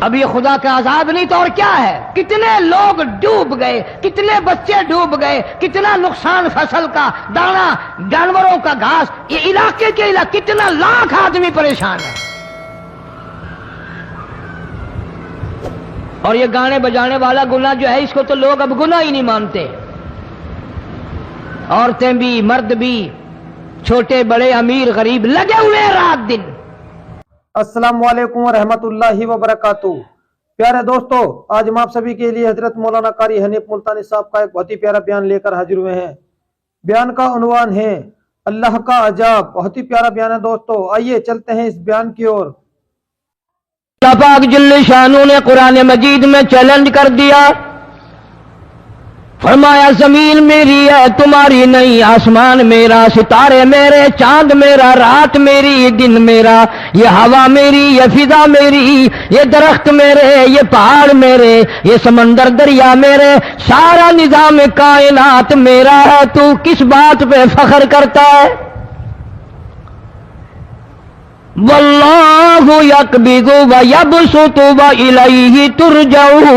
اب یہ خدا کا عذاب نہیں تو اور کیا ہے؟ کتنے لوگ ڈوب گئے، کتنے بچے ڈوب گئے، کتنا نقصان فصل کا، دانا، جانوروں کا گھاس، یہ علاقے کے علاقے کتنا لاکھ آدمی پریشان ہے۔ اور یہ گانے بجانے والا گناہ جو ہے اس کو تو لوگ اب گناہ ہی نہیں مانتے، عورتیں بھی مرد بھی، چھوٹے بڑے امیر غریب لگے ہوئے رات دن۔ السلام علیکم ورحمۃ اللہ وبرکاتہ۔ پیارے دوستو، آج ہم آپ سبھی کے لیے حضرت مولانا قاری حنیف ملتانی صاحب کا ایک بہت ہی پیارا بیان لے کر حاضر ہوئے ہیں۔ بیان کا عنوان ہے اللہ کا عجاب۔ بہت ہی پیارا بیان ہے دوستو، آئیے چلتے ہیں اس بیان کی اور۔ اللہ پاک جل شانہ نے قرآن مجید میں چیلنج کر دیا، فرمایا زمین میری ہے تمہاری نہیں، آسمان میرا، ستارے میرے، چاند میرا، رات میری، دن میرا، یہ ہوا میری، یہ فضا میری، یہ درخت میرے، یہ پہاڑ میرے، یہ سمندر دریا میرے، سارا نظام کائنات میرا ہے، تو کس بات پہ فخر کرتا ہے؟ واللہ یقبض ویبسط والیہ ترجعون۔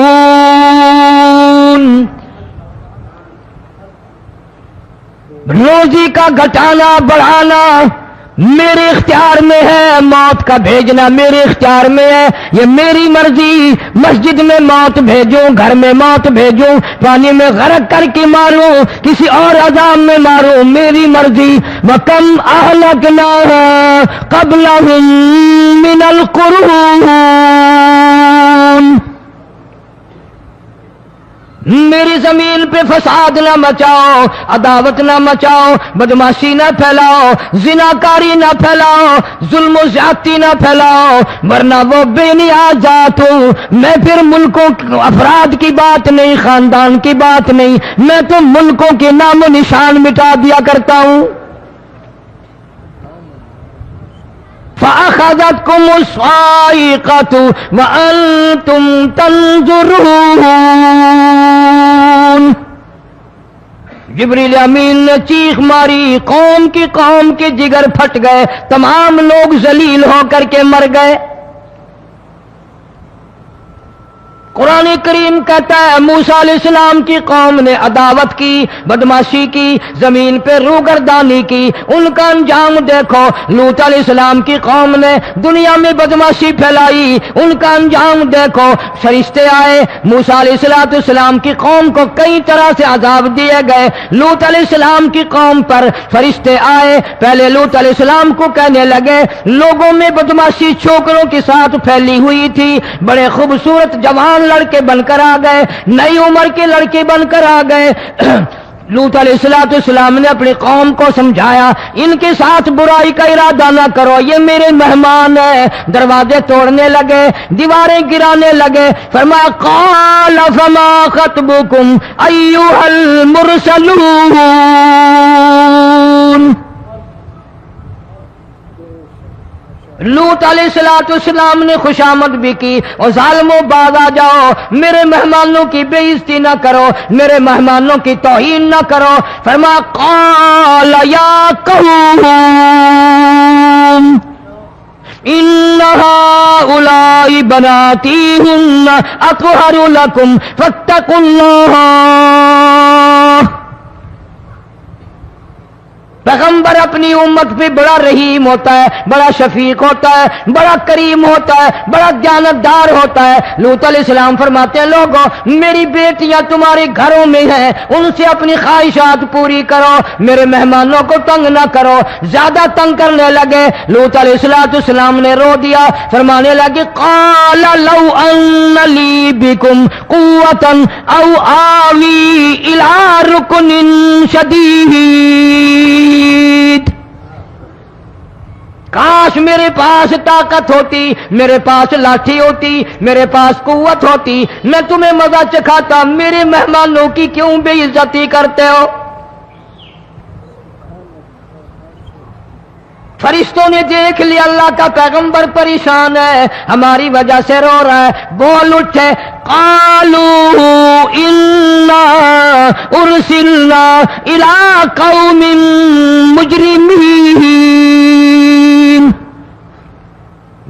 روزی کا گھٹانا بڑھانا میرے اختیار میں ہے، موت کا بھیجنا میرے اختیار میں ہے، یہ میری مرضی۔ مسجد میں موت بھیجوں، گھر میں موت بھیجوں، پانی میں غرق کر کے ماروں، کسی اور عذاب میں ماروں، میری مرضی۔ وَكَمْ أَهْلَكْنَا قَبْلَهُم مِّنَ الْقُرُونِ، میری زمین پہ فساد نہ مچاؤ، عداوت نہ مچاؤ، بدماشی نہ پھیلاؤ، زناکاری نہ پھیلاؤ، ظلم و زیادتی نہ پھیلاؤ، ورنہ وہ بے نیاز ذات ہوں۔ میں پھر ملکوں افراد کی بات نہیں، خاندان کی بات نہیں، میں تو ملکوں کے نام و نشان مٹا دیا کرتا ہوں۔ فَأَخَذَتْكُمُ الصَّاعِقَةُ وَأَنْتُمْ تَنْظُرُونَ۔ جبریل امین نے چیخ ماری، قوم کے جگر پھٹ گئے، تمام لوگ ذلیل ہو کر کے مر گئے۔ قرآن کریم کہتا ہے موسیٰ علیہ السلام کی قوم نے عداوت کی، بدماشی کی، زمین پہ روگردانی کی، ان کا انجام دیکھو۔ لوط علیہ السلام کی قوم نے دنیا میں بدماشی پھیلائی، ان کا انجام دیکھو۔ فرشتے آئے، موسیٰ علیہ السلام کی قوم کو کئی طرح سے عذاب دیے گئے۔ لوط علیہ السلام کی قوم پر فرشتے آئے، پہلے لوط علیہ السلام کو کہنے لگے، لوگوں میں بدماشی چھوکروں کے ساتھ پھیلی ہوئی تھی، بڑے خوبصورت جوان لڑکے بن کر آ گئے، نئی عمر کے لڑکے بن کر آ گئے۔ لوط علیہ السلام نے اپنی قوم کو سمجھایا، ان کے ساتھ برائی کا ارادہ نہ کرو، یہ میرے مہمان ہیں۔ دروازے توڑنے لگے، دیواریں گرانے لگے۔ فرمایا قال فما خطبكم ایھا المرسلون۔ لوط علیہ السلام نے خوشامد بھی کی، اور ظالموں باز آ جاؤ، میرے مہمانوں کی بے عزتی نہ کرو، میرے مہمانوں کی توہین نہ کرو۔ فرمایا قال یا قوم ان هؤلاء بناتی ہن اطہر لکم فاتقوا اللہ۔ پیغمبر اپنی امت پہ بڑا رحیم ہوتا ہے، بڑا شفیق ہوتا ہے، بڑا کریم ہوتا ہے، بڑا دیانتدار ہوتا ہے۔ لوط علیہ السلام فرماتے ہیں لوگوں، میری بیٹیاں تمہارے گھروں میں ہیں، ان سے اپنی خواہشات پوری کرو، میرے مہمانوں کو تنگ نہ کرو۔ زیادہ تنگ کرنے لگے، لوط علیہ السلام نے رو دیا، فرمانے لگے قال لو ان لی بکم قوة او آوی الی رکن شدید۔ کاش میرے پاس طاقت ہوتی، میرے پاس لاٹھی ہوتی، میرے پاس قوت ہوتی، میں تمہیں مزہ چکھاتا، میرے مہمانوں کی کیوں بے عزتی کرتے ہو؟ فرشتوں نے دیکھ لیا اللہ کا پیغمبر پریشان ہے، ہماری وجہ سے رو رہا ہے، بول اٹھے قالوا انا ارسلنا الی قوم مجرمین۔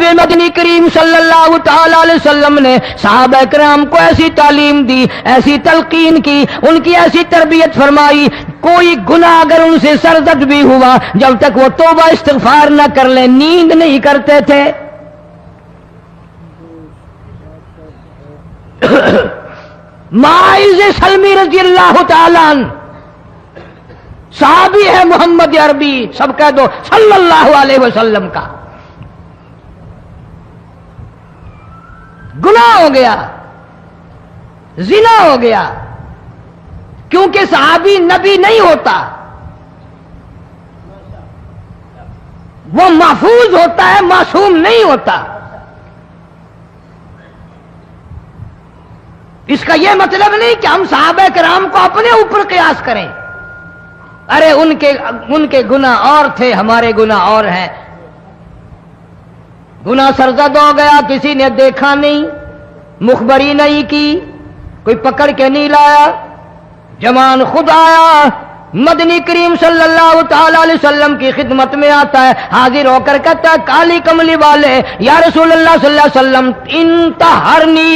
جناب مدنی کریم صلی اللہ تعالی علیہ وسلم نے صحابہ کرام کو ایسی تعلیم دی، ایسی تلقین کی، ان کی ایسی تربیت فرمائی، کوئی گناہ اگر ان سے سرزد بھی ہوا، جب تک وہ توبہ استغفار نہ کر لیں نیند نہیں کرتے تھے۔ معاذ سلمی رضی اللہ تعالیٰ عنہ صحابی ہے محمد عربی، سب کہہ دو صلی اللہ علیہ وسلم کا، گناہ ہو گیا، زنا ہو گیا، کیونکہ صحابی نبی نہیں ہوتا، وہ محفوظ ہوتا ہے، معصوم نہیں ہوتا۔ اس کا یہ مطلب نہیں کہ ہم صحابہ کرام کو اپنے اوپر قیاس کریں، ارے ان کے گناہ اور تھے، ہمارے گناہ اور ہیں۔ گناہ سرزد ہو گیا، کسی نے دیکھا نہیں، مخبری نہیں کی، کوئی پکڑ کے نہیں لایا، جوان خود آیا، مدنی کریم صلی اللہ تعالی علیہ وسلم کی خدمت میں آتا ہے، حاضر ہو کر کہتا ہے کالی کملی والے یا رسول اللہ صلی اللہ علیہ وسلم انتہرنی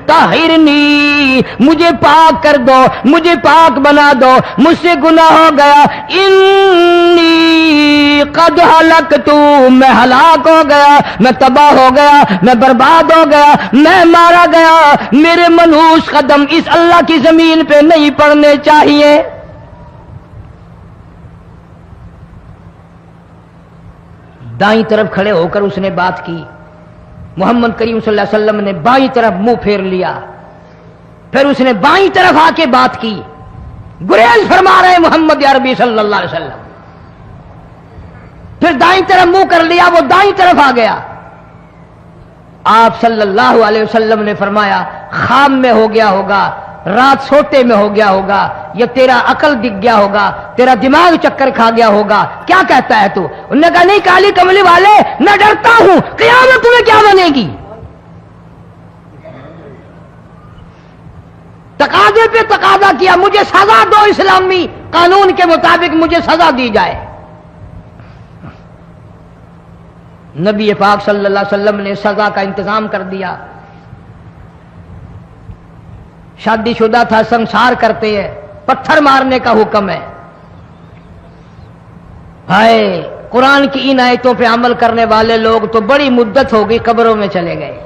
طہرنی، مجھے پاک کر دو، مجھے پاک بنا دو، مجھ سے گناہ ہو گیا، انی قد ہلکت، میں ہلاک ہو گیا، میں تباہ ہو گیا، میں برباد ہو گیا، میں مارا گیا، میرے منحوس قدم اس اللہ کی زمین پہ نہیں پڑنے چاہیے۔ دائیں طرف کھڑے ہو کر اس نے بات کی، محمد کریم صلی اللہ علیہ وسلم نے بائیں طرف منہ پھیر لیا، پھر اس نے بائیں طرف آ کے بات کی، گریز فرما رہے محمد عربی صلی اللہ علیہ وسلم، پھر دائیں طرف منہ کر لیا، وہ دائیں طرف آ گیا۔ آپ صلی اللہ علیہ وسلم نے فرمایا خواب میں ہو گیا ہوگا، رات سوتے میں ہو گیا ہوگا، یا تیرا عقل دکھ گیا ہوگا، تیرا دماغ چکر کھا گیا ہوگا، کیا کہتا ہے تو؟ انہوں نے کہا نہیں کالی کملی والے، میں ڈرتا ہوں قیامت تمہیں کیا بنے گی؟ تقاضے پہ تقاضا کیا، مجھے سزا دو، اسلامی قانون کے مطابق مجھے سزا دی جائے۔ نبی پاک صلی اللہ علیہ وسلم نے سزا کا انتظام کر دیا۔ شادی شدہ تھا، سنسار کرتے ہیں، پتھر مارنے کا حکم ہے۔ ہائے قرآن کی ان آیتوں پہ عمل کرنے والے لوگ تو بڑی مدت ہو گئی قبروں میں چلے گئے۔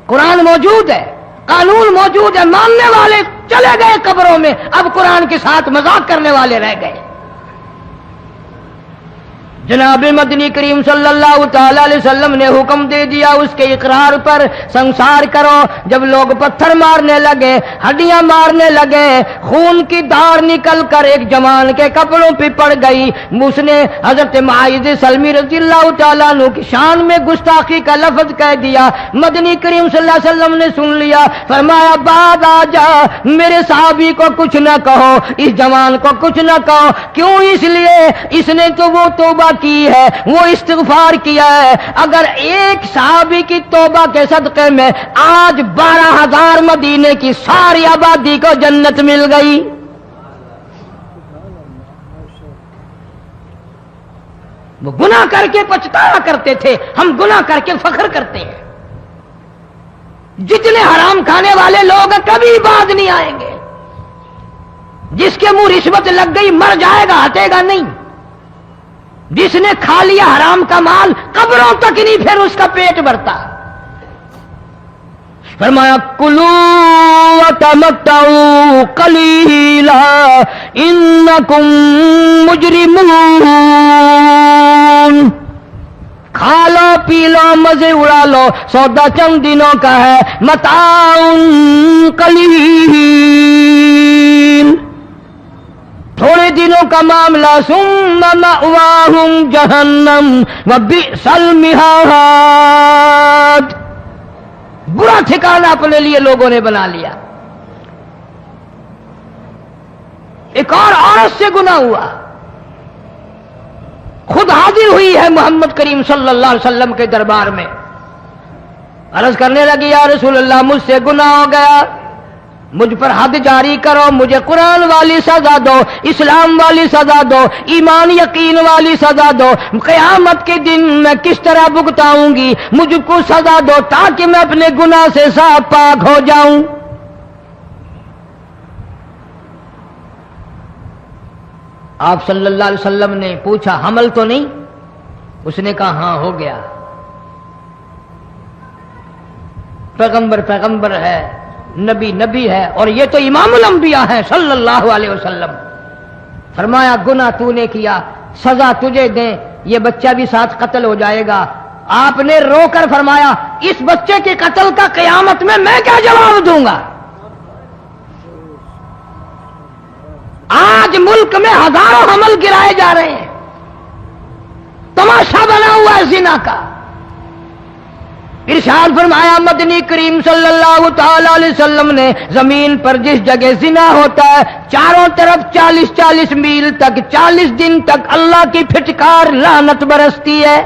قرآن موجود ہے، قانون موجود ہے، ماننے والے چلے گئے قبروں میں، اب قرآن کے ساتھ مذاق کرنے والے رہ گئے۔ جناب مدنی کریم صلی اللہ تعالی علیہ وسلم نے حکم دے دیا اس کے اقرار پر سنسار کرو۔ جب لوگ پتھر مارنے لگے، ہڈیاں مارنے لگے، خون کی دھار نکل کر ایک جوان کے کپڑوں پہ پڑ گئی، اس نے حضرت معاذ سلمی رضی اللہ تعالیٰ عنہ کی شان میں گستاخی کا لفظ کہہ دیا۔ مدنی کریم صلی اللہ علیہ وسلم نے سن لیا، فرمایا بعد آ جا، میرے صحابی کو کچھ نہ کہو، اس جوان کو کچھ نہ کہو۔ کیوں؟ اس لیے اس نے تو وہ توبہ کی ہے، وہ استغفار کیا ہے۔ اگر ایک صحابی کی توبہ کے صدقے میں آج 12,000 مدینے کی ساری آبادی کو جنت مل گئی۔ وہ گناہ کر کے پچھتایا کرتے تھے، ہم گناہ کر کے فخر کرتے ہیں۔ جتنے حرام کھانے والے لوگ کبھی بعد نہیں آئیں گے۔ جس کے منہ رشوت لگ گئی مر جائے گا، ہٹے گا نہیں۔ جس نے کھا لیا حرام کا مال قبروں تک نہیں پھر اس کا پیٹ بھرتا۔ فرمایا کلوا وتمتعوا قلیلا انکم مجرمون، کھا لو پی لو مزے اڑا لو، سودا چند دنوں کا ہے، متاع قلیل، تھوڑے دنوں کا معاملہ، ثم مأواہم جہنم وبئس المہاد، برا ٹھکانہ اپنے لیے لوگوں نے بنا لیا۔ ایک اور عورت سے گناہ ہوا، خود حاضر ہوئی ہے محمد کریم صلی اللہ علیہ وسلم کے دربار میں، عرض کرنے لگی یا رسول اللہ مجھ سے گناہ ہو گیا، مجھ پر حد جاری کرو، مجھے قرآن والی سزا دو، اسلام والی سزا دو، ایمان یقین والی سزا دو، قیامت کے دن میں کس طرح بھگتاؤں گی، مجھ کو سزا دو تاکہ میں اپنے گناہ سے صاف پاک ہو جاؤں۔ آپ صلی اللہ علیہ وسلم نے پوچھا حمل تو نہیں؟ اس نے کہا ہاں ہو گیا۔ پیغمبر ہے، نبی ہے، اور یہ تو امام الانبیاء ہے صلی اللہ علیہ وسلم۔ فرمایا گناہ تو نے کیا، سزا تجھے دیں، یہ بچہ بھی ساتھ قتل ہو جائے گا۔ آپ نے رو کر فرمایا اس بچے کے قتل کا قیامت میں کیا جواب دوں گا؟ آج ملک میں ہزاروں حمل گرائے جا رہے ہیں، تماشا بنا ہوا ہے زنا کا۔ ارشاد فرمایا مدنی کریم صلی اللہ تعالی علیہ وسلم نے زمین پر جس جگہ زنا ہوتا ہے چاروں طرف 40 میل تک 40 دن تک اللہ کی پھٹکار لعنت برستی ہے۔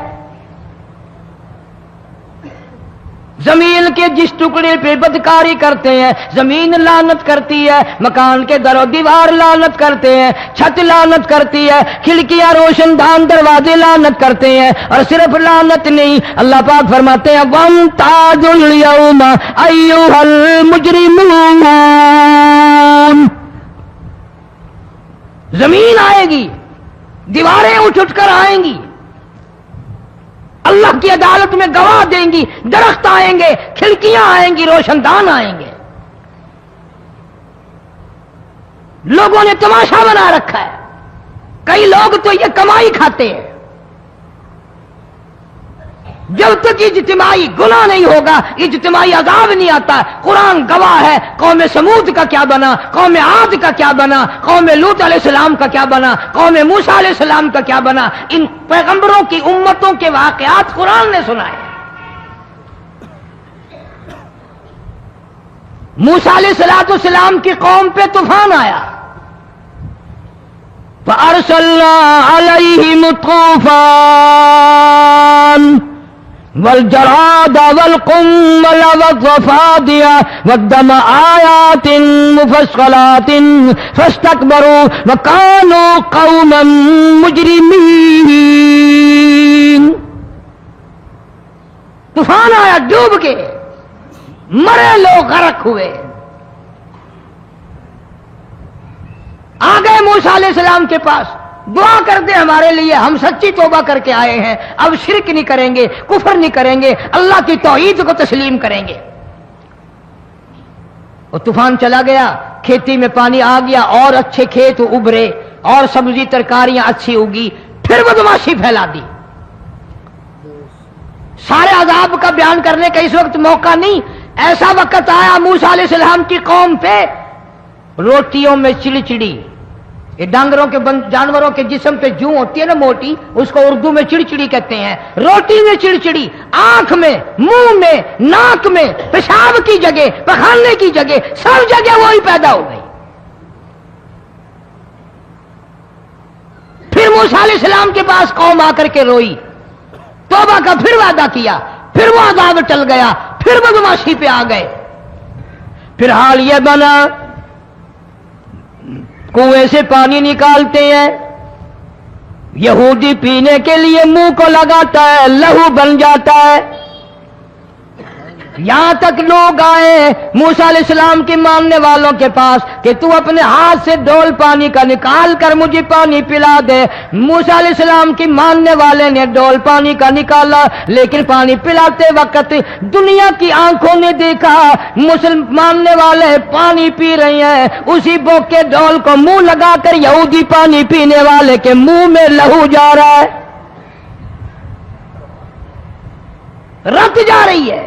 زمین کے جس ٹکڑے پہ بدکاری کرتے ہیں زمین لعنت کرتی ہے، مکان کے در و دیوار لعنت کرتے ہیں، چھت لعنت کرتی ہے، کھڑکیاں روشن دان دروازے لعنت کرتے ہیں، اور صرف لعنت نہیں، اللہ پاک فرماتے ہیں وَامْتَازُوا الْيَوْمَ أَيُّهَا الْمُجْرِمُونَ۔ زمین آئے گی، دیواریں اٹھ کر آئیں گی، اللہ کی عدالت میں گواہ دیں گی، درخت آئیں گے، کھڑکیاں آئیں گی، روشن دان آئیں گے۔ لوگوں نے تماشا بنا رکھا ہے، کئی لوگ تو یہ کمائی کھاتے ہیں۔ جب تک اجتماعی گناہ نہیں ہوگا اجتماعی عذاب نہیں آتا۔ قرآن گواہ ہے، قوم سمود کا کیا بنا، قوم عاد کا کیا بنا، قوم لوط علیہ السلام کا کیا بنا، قوم موسیٰ علیہ السلام کا کیا بنا۔ ان پیغمبروں کی امتوں کے واقعات قرآن نے سنائے۔ موسیٰ علیہ السلام کی قوم پہ طوفان آیا، فَأَرْسَلْنَا عَلَيْهِمُ الطُّوفَانَ والجراد والقمل والضفادع والدم آيات مفصلات فاستكبروا وكانوا قوما مجرمين۔ طوفان آیا، ڈوب کے مرے لوگ، غرق ہوئے۔ آ گئے موسیٰ علیہ السلام کے پاس، دعا کر دے ہمارے لیے، ہم سچی توبہ کر کے آئے ہیں، اب شرک نہیں کریں گے، کفر نہیں کریں گے، اللہ کی توحید کو تسلیم کریں گے۔ اور طوفان چلا گیا، کھیتی میں پانی آ گیا، اور اچھے کھیت ابھرے، اور سبزی ترکاریاں اچھی اگی، پھر بدماشی پھیلا دی۔ سارے عذاب کا بیان کرنے کا اس وقت موقع نہیں۔ ایسا وقت آیا موسیٰ علیہ السلام کی قوم پہ روٹیوں میں چڑچڑی، یہ ڈانگروں کے جانوروں کے جسم پہ جوں ہوتی ہے نا موٹی، اس کو اردو میں چڑچڑی کہتے ہیں۔ روٹی میں چڑچڑی، آنکھ میں، منہ میں، ناک میں، پیشاب کی جگہ، پخانے کی جگہ، سب جگہ وہی پیدا ہو گئی۔ پھر موسیٰ علیہ السلام کے پاس قوم آ کر کے روئی، توبہ کا پھر وعدہ کیا، پھر وہ عذاب ٹل گیا، پھر بدماشی پہ آ گئے۔ پھر حال یہ بنا کنویں سے پانی نکالتے ہیں، یہودی پینے کے لیے منہ کو لگاتا ہے، لہو بن جاتا ہے۔ یہاں تک لوگ آئے موسیٰ علیہ السلام کے ماننے والوں کے پاس کہ تو اپنے ہاتھ سے ڈول پانی کا نکال کر مجھے پانی پلا دے۔ موسیٰ علیہ السلام کی ماننے والے نے ڈول پانی کا نکالا، لیکن پانی پلاتے وقت دنیا کی آنکھوں نے دیکھا ماننے والے پانی پی رہے ہیں، اسی بوک کے ڈول کو منہ لگا کر یہودی پانی پینے والے کے منہ میں لہو جا رہا ہے، رت جا رہی ہے۔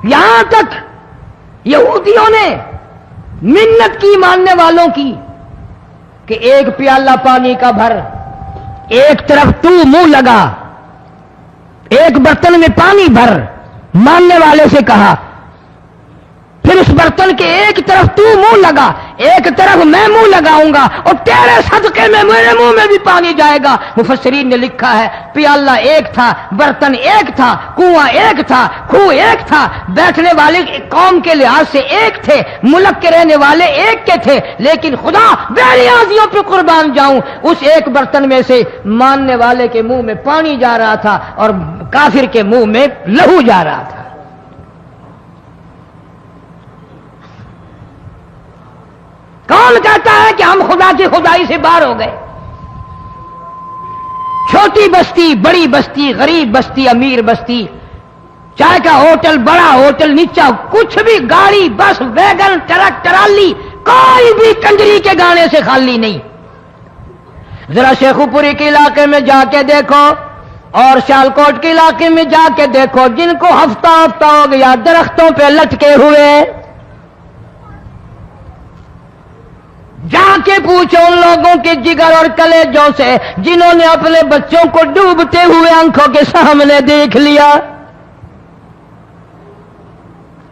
یہاں تک یہودیوں نے منت کی ماننے والوں کی کہ ایک پیالہ پانی کا بھر، ایک طرف تو منہ لگا، ایک برتن میں پانی بھر، ماننے والے سے کہا، پھر اس برتن کے ایک طرف تو منہ لگا، ایک طرف میں منہ لگاؤں گا اور تیرے صدقے میں میرے منہ میں بھی پانی جائے گا. مفسرین نے لکھا ہے پیالہ ایک تھا، برتن ایک تھا، کنواں ایک تھا، کھو ایک تھا، بیٹھنے والے قوم کے لحاظ سے ایک تھے، ملک کے رہنے والے ایک کے تھے، لیکن خدا بے نیازیوں پہ قربان جاؤں اس ایک برتن میں سے ماننے والے کے منہ میں پانی جا رہا تھا اور کافر کے منہ میں لہو جا رہا تھا. کون کہتا ہے کہ ہم خدا کی خدائی سے باہر ہو گئے؟ چھوٹی بستی، بڑی بستی، غریب بستی، امیر بستی، چائے کا ہوٹل، بڑا ہوٹل، نیچا کچھ بھی، گاڑی، بس، ویگن، ٹرک، ٹرالی، کوئی بھی کنجری کے گانے سے خالی نہیں. ذرا شیخو پوری کے علاقے میں جا کے دیکھو اور سیالکوٹ کے علاقے میں جا کے دیکھو، جن کو ہفتہ ہفتہ ہو گیا درختوں پہ لٹکے ہوئے، جا کے پوچھو ان لوگوں کے جگر اور کلیجوں سے جنہوں نے اپنے بچوں کو ڈوبتے ہوئے آنکھوں کے سامنے دیکھ لیا.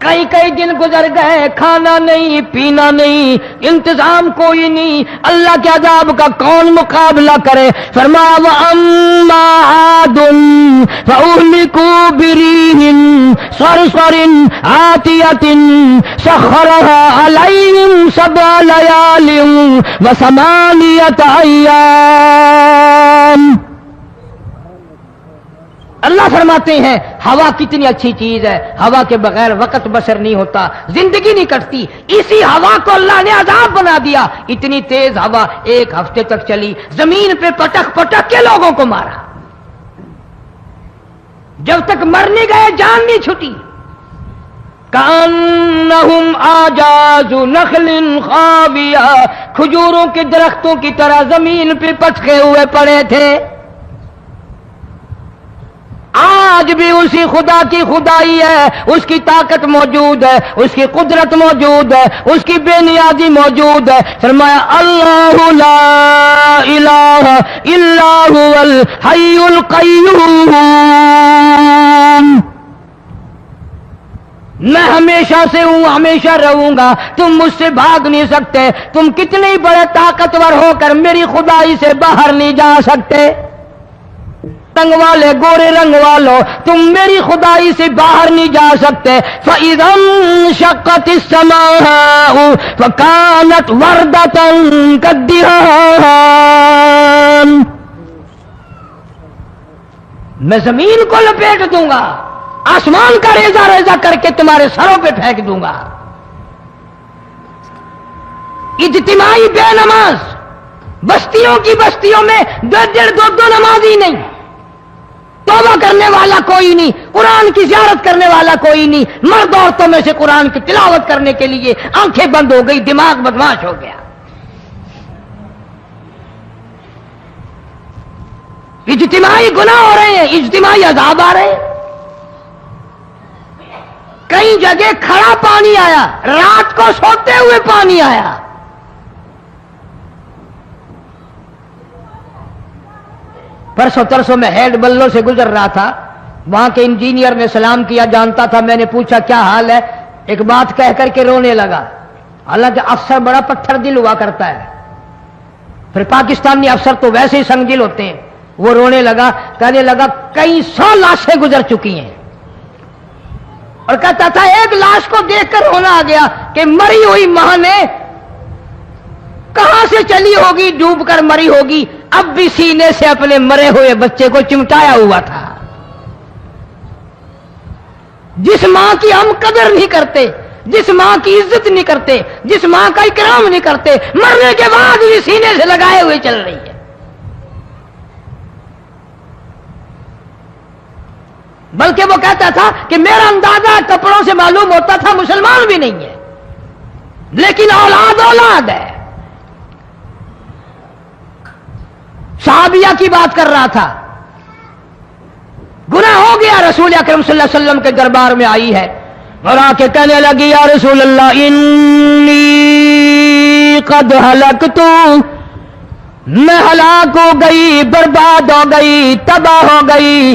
کئی کئی دن گزر گئے، کھانا نہیں، پینا نہیں، انتظام کوئی نہیں، اللہ کے عذاب کا کون مقابلہ کرے؟ فرمایا وَأَمَّا عَادٌ فَأُهْلِكُوا بِرِيحٍ صَرْصَرٍ عَاتِيَةٍ سَخَّرَهَا عَلَيْهِمْ 7 لَيَالٍ و8 أَيَّامٍ. اللہ فرماتے ہیں ہوا کتنی اچھی چیز ہے، ہوا کے بغیر وقت بسر نہیں ہوتا، زندگی نہیں کٹتی. اسی ہوا کو اللہ نے عذاب بنا دیا. اتنی تیز ہوا ایک ہفتے تک چلی، زمین پہ پٹک پٹک کے لوگوں کو مارا، جب تک مر نہیں گئے جان نہیں چھٹی. کأنہم اعجاز نخل خاویہ، کھجوروں کے درختوں کی طرح زمین پہ پٹکے ہوئے پڑے تھے. آج بھی اسی خدا کی خدائی ہے، اس کی طاقت موجود ہے، اس کی قدرت موجود ہے، اس کی بے نیازی موجود ہے. فرمایا اللہ لا الہ الا هو الحی القیوم. میں ہمیشہ سے ہوں، ہمیشہ رہوں گا، تم مجھ سے بھاگ نہیں سکتے. تم کتنے بڑے طاقتور ہو کر میری خدائی سے باہر نہیں جا سکتے. رنگ والے، گورے رنگ والو، تم میری خدائی سے باہر نہیں جا سکتے. فَإِذَا انشَقَّتِ السَّمَاءُ فَكَانَتْ وَرْدَةً كَالدِّهَانِ. میں زمین کو لپیٹ دوں گا، آسمان کا ریزہ ریزہ کر کے تمہارے سروں پہ پھینک دوں گا. اجتماعی بے نماز، بستیوں کی بستیوں میں 2 نمازی نہیں، توبہ کرنے والا کوئی نہیں، قرآن کی زیارت کرنے والا کوئی نہیں. مرد عورتوں میں سے قرآن کی تلاوت کرنے کے لیے آنکھیں بند ہو گئی، دماغ بدماش ہو گیا. اجتماعی گناہ ہو رہے ہیں، اجتماعی عذاب آ رہے ہیں. کئی جگہ کھڑا پانی آیا، رات کو سوتے ہوئے پانی آیا. پرسوں ترسوں میں ہیڈ بلوں سے گزر رہا تھا، وہاں کے انجینئر نے سلام کیا، جانتا تھا. میں نے پوچھا کیا حال ہے؟ ایک بات کہہ کر کے رونے لگا. حالانکہ افسر بڑا پتھر دل ہوا کرتا ہے، پھر پاکستانی افسر تو ویسے ہی سنگ دل ہوتے ہیں. وہ رونے لگا، کہنے لگا کئی 100 لاشیں گزر چکی ہیں، اور کہتا تھا ایک لاش کو دیکھ کر رونا آ گیا کہ مری ہوئی ماں نے کہاں سے چلی ہوگی، ڈوب کر مری ہوگی، اب بھی سینے سے اپنے مرے ہوئے بچے کو چمٹایا ہوا تھا. جس ماں کی ہم قدر نہیں کرتے، جس ماں کی عزت نہیں کرتے، جس ماں کا اکرام نہیں کرتے، مرنے کے بعد بھی سینے سے لگائے ہوئے چل رہی ہے. بلکہ وہ کہتا تھا کہ میرا اندازہ کپڑوں سے معلوم ہوتا تھا مسلمان بھی نہیں ہے، لیکن اولاد اولاد ہے. صحابیہ کی بات کر رہا تھا، گناہ ہو گیا، رسول اکرم صلی اللہ علیہ وسلم کے دربار میں آئی ہے اور آ کے کہنے لگی یا رسول اللہ انی قد ہلکت، میں ہلاک ہو گئی، برباد ہو گئی، تباہ ہو گئی.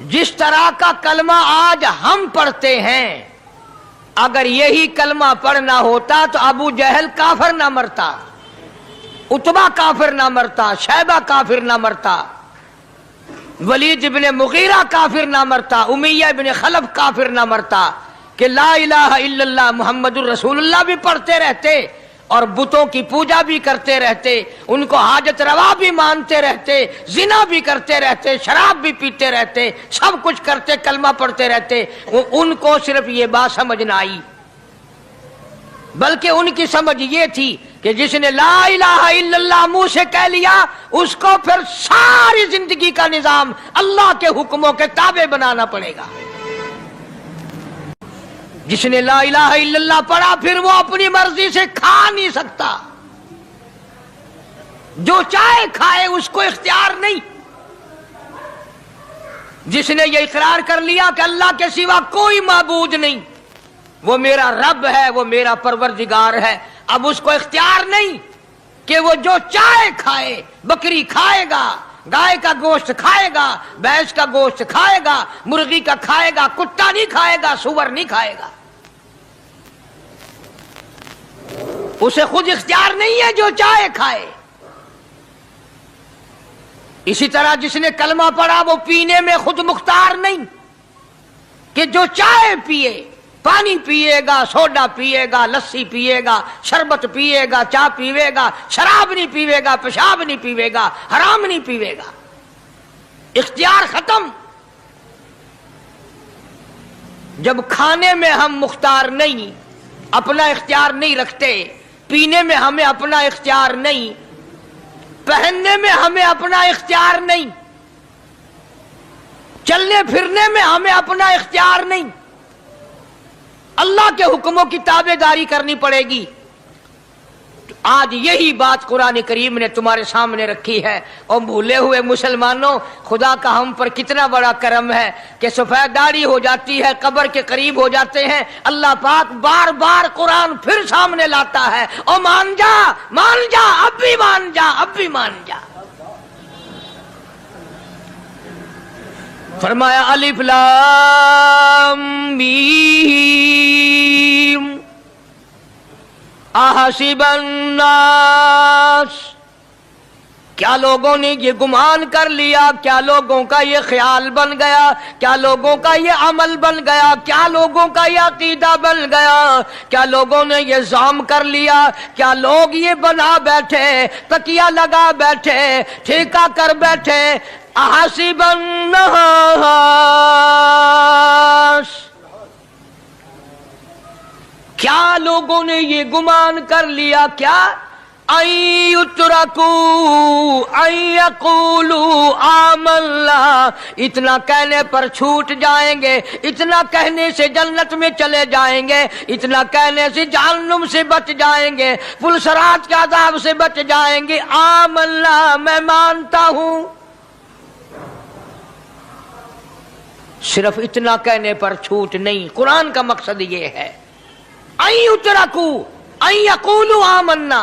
جس طرح کا کلمہ آج ہم پڑھتے ہیں، اگر یہی کلمہ پڑھنا ہوتا تو ابو جہل کافر نہ مرتا، عتبہ کافر نہ مرتا، شیبہ کافر نہ مرتا، ولید ابن مغیرہ کافر نہ مرتا، امیہ ابن خلف کافر نہ مرتا، کہ لا الہ الا اللہ محمد الرسول اللہ بھی پڑھتے رہتے اور بتوں کی پوجا بھی کرتے رہتے، ان کو حاجت روا بھی مانتے رہتے، زنا بھی کرتے رہتے، شراب بھی پیتے رہتے، سب کچھ کرتے، کلمہ پڑھتے رہتے، ان کو صرف یہ بات سمجھ نہ آئی، بلکہ ان کی سمجھ یہ تھی کہ جس نے لا الہ الا اللہ منہ سے کہہ لیا اس کو پھر ساری زندگی کا نظام اللہ کے حکموں کے تابع بنانا پڑے گا۔ جس نے لا الہ الا اللہ پڑھا پھر وہ اپنی مرضی سے کھا نہیں سکتا، جو چاہے کھائے، اس کو اختیار نہیں۔ جس نے یہ اقرار کر لیا کہ اللہ کے سوا کوئی معبود نہیں، وہ میرا رب ہے، وہ میرا پروردگار ہے، اب اس کو اختیار نہیں کہ وہ جو چاہے کھائے، بکری کھائے گا، گائے کا گوشت کھائے گا، بھینس کا گوشت کھائے گا، مرغی کا کھائے گا، کتا نہیں کھائے گا، سور نہیں کھائے گا، اسے خود اختیار نہیں ہے، جو چاہے کھائے۔ اسی طرح جس نے کلمہ پڑھا وہ پینے میں خود مختار نہیں کہ جو چاہے پیے، پانی پیے گا، سوڈا پیے گا، لسی پیے گا، شربت پیے گا، چائے پیوے گا، شراب نہیں پیوے گا، پیشاب نہیں پیوے گا، حرام نہیں پیوے گا، اختیار ختم۔ جب کھانے میں ہم مختار نہیں، اپنا اختیار نہیں رکھتے، پینے میں ہمیں اپنا اختیار نہیں، پہننے میں ہمیں اپنا اختیار نہیں، چلنے پھرنے میں ہمیں اپنا اختیار نہیں، اللہ کے حکموں کی تابع داری کرنی پڑے گی۔ آج یہی بات قرآن کریم نے تمہارے سامنے رکھی ہے، اور بھولے ہوئے مسلمانوں، خدا کا ہم پر کتنا بڑا کرم ہے کہ سفید داڑھی ہو جاتی ہے، قبر کے قریب ہو جاتے ہیں، اللہ پاک بار بار قرآن پھر سامنے لاتا ہے، اور مان جا، مان جا، اب بھی مان جا، اب بھی مان جا۔ فرمایا الف لام میم احسب الناس، کیا لوگوں نے یہ گمان کر لیا، کیا لوگوں کا یہ خیال بن گیا، کیا لوگوں کا یہ عمل بن گیا، کیا لوگوں کا یہ عقیدہ بن گیا، کیا لوگوں نے یہ زعم کر لیا، کیا لوگ یہ بنا بیٹھے، تکیہ لگا بیٹھے، ٹھیکہ کر بیٹھے، احسب الناس، کیا لوگوں نے یہ گمان کر لیا، کیا ان یترکوا ان یقولوا آمنا، اتنا کہنے پر چھوٹ جائیں گے، اتنا کہنے سے جنت میں چلے جائیں گے، اتنا کہنے سے جہنم سے بچ جائیں گے، پلسرات کے عذاب سے بچ جائیں گے، آمنا میں مانتا ہوں۔ صرف اتنا کہنے پر چھوٹ نہیں، قرآن کا مقصد یہ ہے ان یترکوا ان یقولوا آمنا،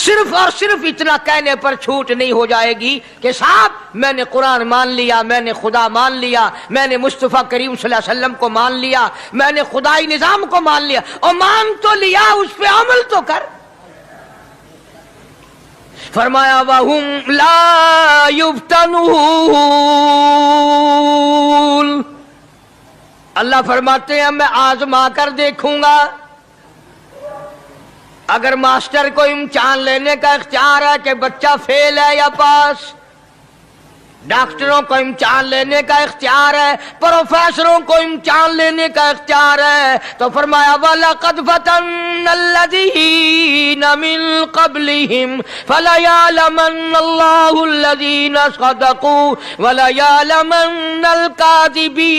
صرف اور صرف اتنا کہنے پر چھوٹ نہیں ہو جائے گی کہ صاحب میں نے قرآن مان لیا، میں نے خدا مان لیا، میں نے مصطفیٰ کریم صلی اللہ علیہ وسلم کو مان لیا، میں نے خدائی نظام کو مان لیا، اور مان تو لیا، اس پہ عمل تو کر۔ فرمایا وَهُمْ لَا يُفْتَنُونَ، اللہ فرماتے ہیں میں آزما کر دیکھوں گا۔ اگر ماسٹر کو امتحان لینے کا اختیار ہے کہ بچہ فیل ہے یا پاس، ڈاکٹروں کو امتحان لینے کا اختیار ہے، پروفیسروں کو امتحان لینے کا اختیار ہے، تو فرمایا وَلَقَدْ فَتَنَّا الَّذِينَ مِن قَبْلِهِمْ فَلَيَعْلَمَنَّ اللَّهُ الَّذِينَ صَدَقُوا وَلَيَعْلَمَنَّ الْكَاذِبِينَ۔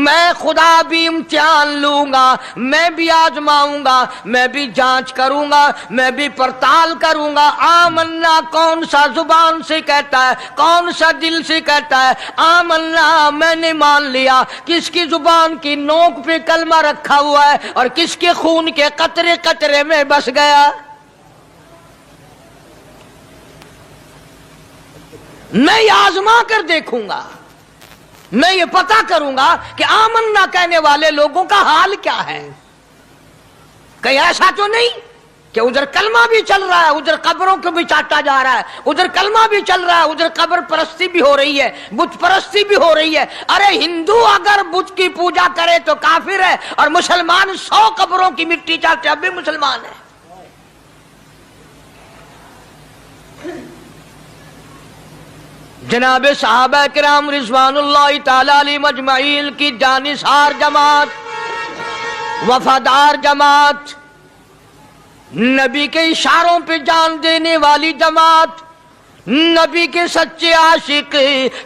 میں خدا بھی امتحان لوں گا، میں بھی آزماؤں گا، میں بھی جانچ کروں گا، میں بھی پڑتال کروں گا۔ آمنا کون سا زبان سے کہتا ہے، کون سا دل سے کہتا ہے آمنا میں نے مان لیا، کس کی زبان کی نوک پہ کلمہ رکھا ہوا ہے اور کس کے خون کے قطرے قطرے میں بس گیا۔ میں یہ آزما کر دیکھوں گا، میں یہ پتا کروں گا کہ آمنا کہنے والے لوگوں کا حال کیا ہے۔ کہیں ایسا تو نہیں کہ ادھر کلمہ بھی چل رہا ہے، ادھر قبروں کو بھی چاٹا جا رہا ہے، ادھر کلمہ بھی چل رہا ہے، ادھر قبر پرستی بھی ہو رہی ہے، بت پرستی بھی ہو رہی ہے۔ ارے ہندو اگر بت کی پوجا کرے تو کافر ہے، اور مسلمان 100 قبروں کی مٹی چاٹے اب بھی مسلمان ہے۔ جناب صحابہ کرام رضوان اللہ تعالی علیہم اجمعین کی جانثار جماعت، وفادار جماعت، نبی کے اشاروں پہ جان دینے والی جماعت، نبی کے سچے عاشق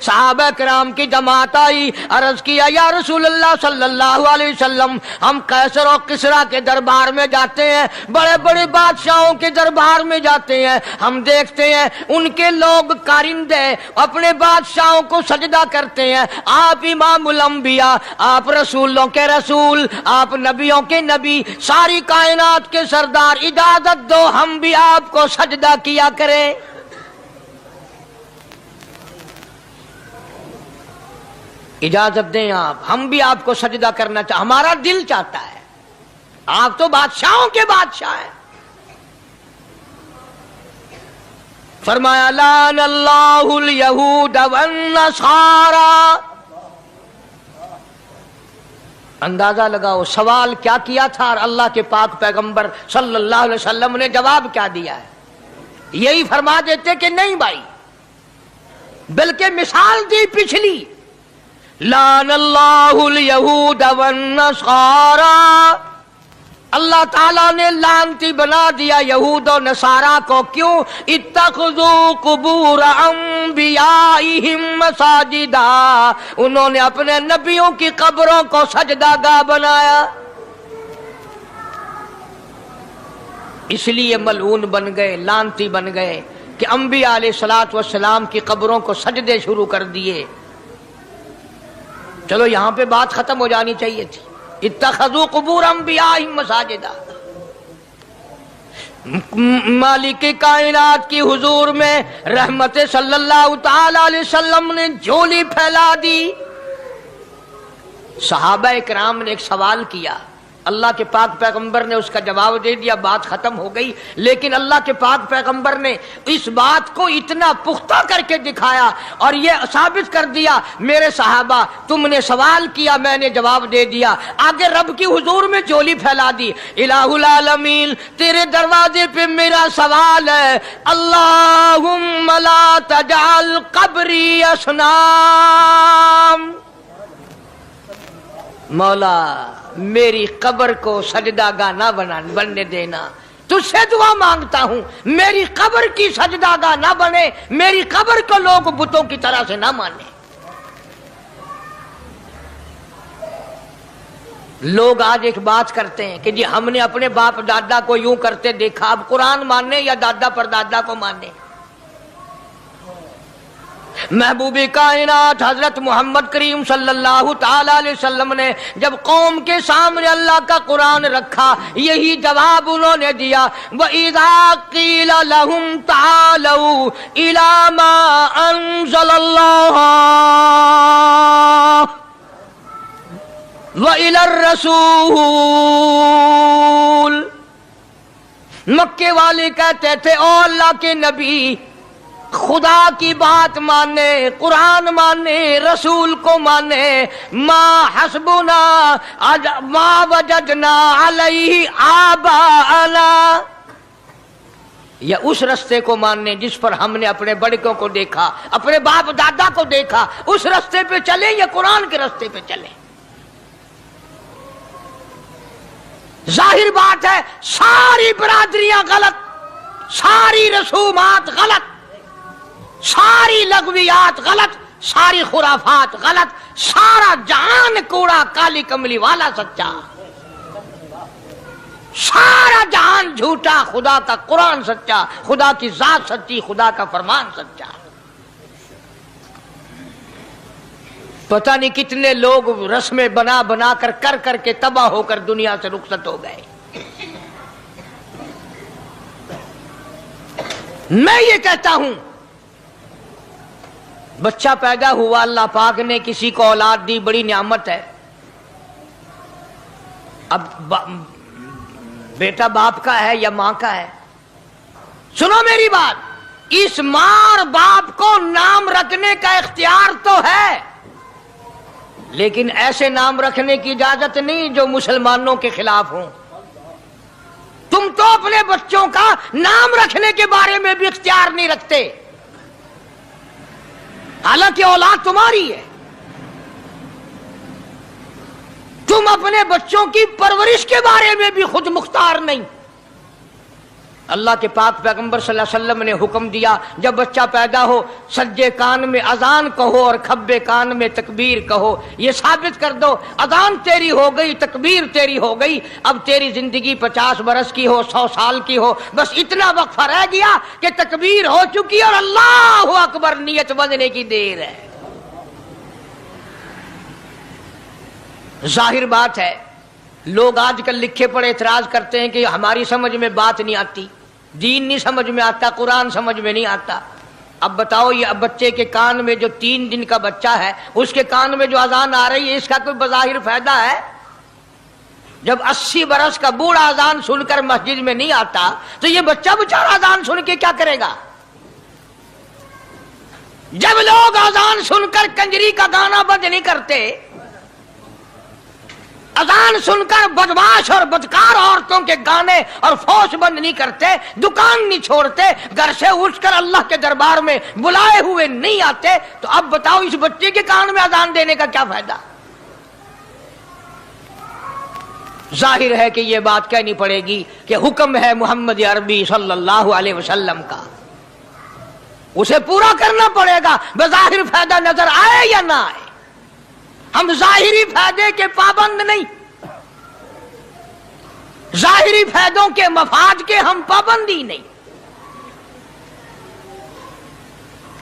صحابہ کرام کی جماعت آئی، عرض کیا یا رسول اللہ صلی اللہ علیہ وسلم، ہم قیصر اور کسریٰ کے دربار میں جاتے ہیں، بڑے بڑے بادشاہوں کے دربار میں جاتے ہیں، ہم دیکھتے ہیں ان کے لوگ کارندے اپنے بادشاہوں کو سجدہ کرتے ہیں، آپ امام الانبیاء، آپ رسولوں کے رسول، آپ نبیوں کے نبی، ساری کائنات کے سردار، اجازت دو ہم بھی آپ کو سجدہ کیا کریں۔ اجازت دیں آپ، ہم بھی آپ کو سجدہ کرنا چاہتے، ہمارا دل چاہتا ہے، آپ تو بادشاہوں کے بادشاہ ہیں۔ فرمایا لعن اللہ الیہود والنصارى۔ اندازہ لگاؤ سوال کیا کیا تھا اور اللہ کے پاک پیغمبر صلی اللہ علیہ وسلم نے جواب کیا دیا ہے؟ یہی فرما دیتے کہ نہیں بھائی، بلکہ مثال دی پچھلی، لعن اللہ الیہود والنصارى، اللہ تعالیٰ نے لعنتی بنا دیا یہود و نصارہ کو۔ کیوں؟ اتخذوا قبور انبیائہم مساجدا، انہوں نے اپنے نبیوں کی قبروں کو سجدہ گاہ بنایا، اس لیے ملعون بن گئے، لعنتی بن گئے کہ انبیاء علیہ الصلوۃ والسلام کی قبروں کو سجدے شروع کر دیے۔ چلو یہاں پہ بات ختم ہو جانی چاہیے تھی، اتخذوا قبور انبیائہم مساجدا۔ مالک کائنات کی حضور میں رحمت صلی اللہ تعالی علیہ وسلم نے جھولی پھیلا دی۔ صحابہ اکرام نے ایک سوال کیا، اللہ کے پاک پیغمبر نے اس کا جواب دے دیا، بات ختم ہو گئی۔ لیکن اللہ کے پاک پیغمبر نے اس بات کو اتنا پختہ کر کے دکھایا اور یہ ثابت کر دیا، میرے صحابہ تم نے سوال کیا، میں نے جواب دے دیا۔ آگے رب کی حضور میں جھولی پھیلا دی، الہ العالمین تیرے دروازے پہ میرا سوال ہے، اللہم لا تجعل قبری اصنام، مولا میری قبر کو سجدہ گاہ نہ بننے دینا، تجھ سے دعا مانگتا ہوں میری قبر کی سجدہ گاہ نہ بنے، میری قبر کو لوگ بتوں کی طرح سے نہ مانے۔ لوگ آج ایک بات کرتے ہیں کہ جی ہم نے اپنے باپ دادا کو یوں کرتے دیکھا، اب قرآن ماننے یا دادا پر دادا کو ماننے؟ محبوب کائنات حضرت محمد کریم صلی اللہ تعالی علیہ وسلم نے جب قوم کے سامنے اللہ کا قرآن رکھا، یہی جواب انہوں نے دیا، وَإِذَا قِيلَ لَهُمْ تَعَالَوْا إِلَى مَا أَنزَلَ اللَّهُ وَإِلَى الرَّسُولِ، مکے والے کہتے تھے او اللہ کے نبی، خدا کی بات مانے، قرآن مانے، رسول کو مانے، ما حسبنا ما وجدنا علیہ آباءنا، یا اس رستے کو ماننے جس پر ہم نے اپنے بڑکوں کو دیکھا، اپنے باپ دادا کو دیکھا، اس رستے پہ چلیں یا قرآن کے رستے پہ چلیں؟ ظاہر بات ہے ساری برادریاں غلط، ساری رسومات غلط، ساری لغویات غلط، ساری خرافات غلط، سارا جہان کوڑا کالی کملی والا سچا، سارا جہان جھوٹا، خدا کا قرآن سچا، خدا کی ذات سچی، خدا کا فرمان سچا۔ پتہ نہیں کتنے لوگ رسمیں بنا بنا کر کے تباہ ہو کر دنیا سے رخصت ہو گئے۔ میں یہ کہتا ہوں بچہ پیدا ہوا، اللہ پاک نے کسی کو اولاد دی، بڑی نعمت ہے. اب بیٹا باپ کا ہے یا ماں کا ہے؟ سنو میری بات، اس ماں اور باپ کو نام رکھنے کا اختیار تو ہے، لیکن ایسے نام رکھنے کی اجازت نہیں جو مسلمانوں کے خلاف ہوں. تم تو اپنے بچوں کا نام رکھنے کے بارے میں بھی اختیار نہیں رکھتے، حالانکہ اولاد تمہاری ہے. تم اپنے بچوں کی پرورش کے بارے میں بھی خود مختار نہیں. اللہ کے پاک پیغمبر صلی اللہ علیہ وسلم نے حکم دیا، جب بچہ پیدا ہو سجے کان میں اذان کہو اور کھبے کان میں تکبیر کہو. یہ ثابت کر دو اذان تیری ہو گئی، تکبیر تیری ہو گئی، اب تیری زندگی 50 برس کی ہو، 100 سال کی ہو، بس اتنا وقفہ رہ گیا کہ تکبیر ہو چکی اور اللہ اکبر نیت بندنے کی دیر ہے. ظاہر بات ہے، لوگ آج کل لکھے پڑے اعتراض کرتے ہیں کہ ہماری سمجھ میں بات نہیں آتی، دین نہیں سمجھ میں آتا، قرآن سمجھ میں نہیں آتا. اب بتاؤ، یہ بچے کے کان میں جو 3 دن کا بچہ ہے اس کے کان میں جو اذان آ رہی ہے، اس کا کوئی بظاہر فائدہ ہے؟ جب 80 برس کا بوڑھا اذان سن کر مسجد میں نہیں آتا تو یہ بچہ بیچارہ اذان سن کے کیا کرے گا؟ جب لوگ اذان سن کر کنجری کا گانا بند نہیں کرتے، اذان سن کر بدماش اور بدکار عورتوں کے گانے اور فوش بند نہیں کرتے، دکان نہیں چھوڑتے، گھر سے اٹھ کر اللہ کے دربار میں بلائے ہوئے نہیں آتے، تو اب بتاؤ اس بچے کے کان میں اذان دینے کا کیا فائدہ؟ ظاہر ہے کہ یہ بات کہنی پڑے گی کہ حکم ہے محمد عربی صلی اللہ علیہ وسلم کا، اسے پورا کرنا پڑے گا، بظاہر فائدہ نظر آئے یا نہ آئے. ہم ظاہری فائدے کے پابند نہیں، ظاہری فائدوں کے مفاد کے ہم پابندی نہیں.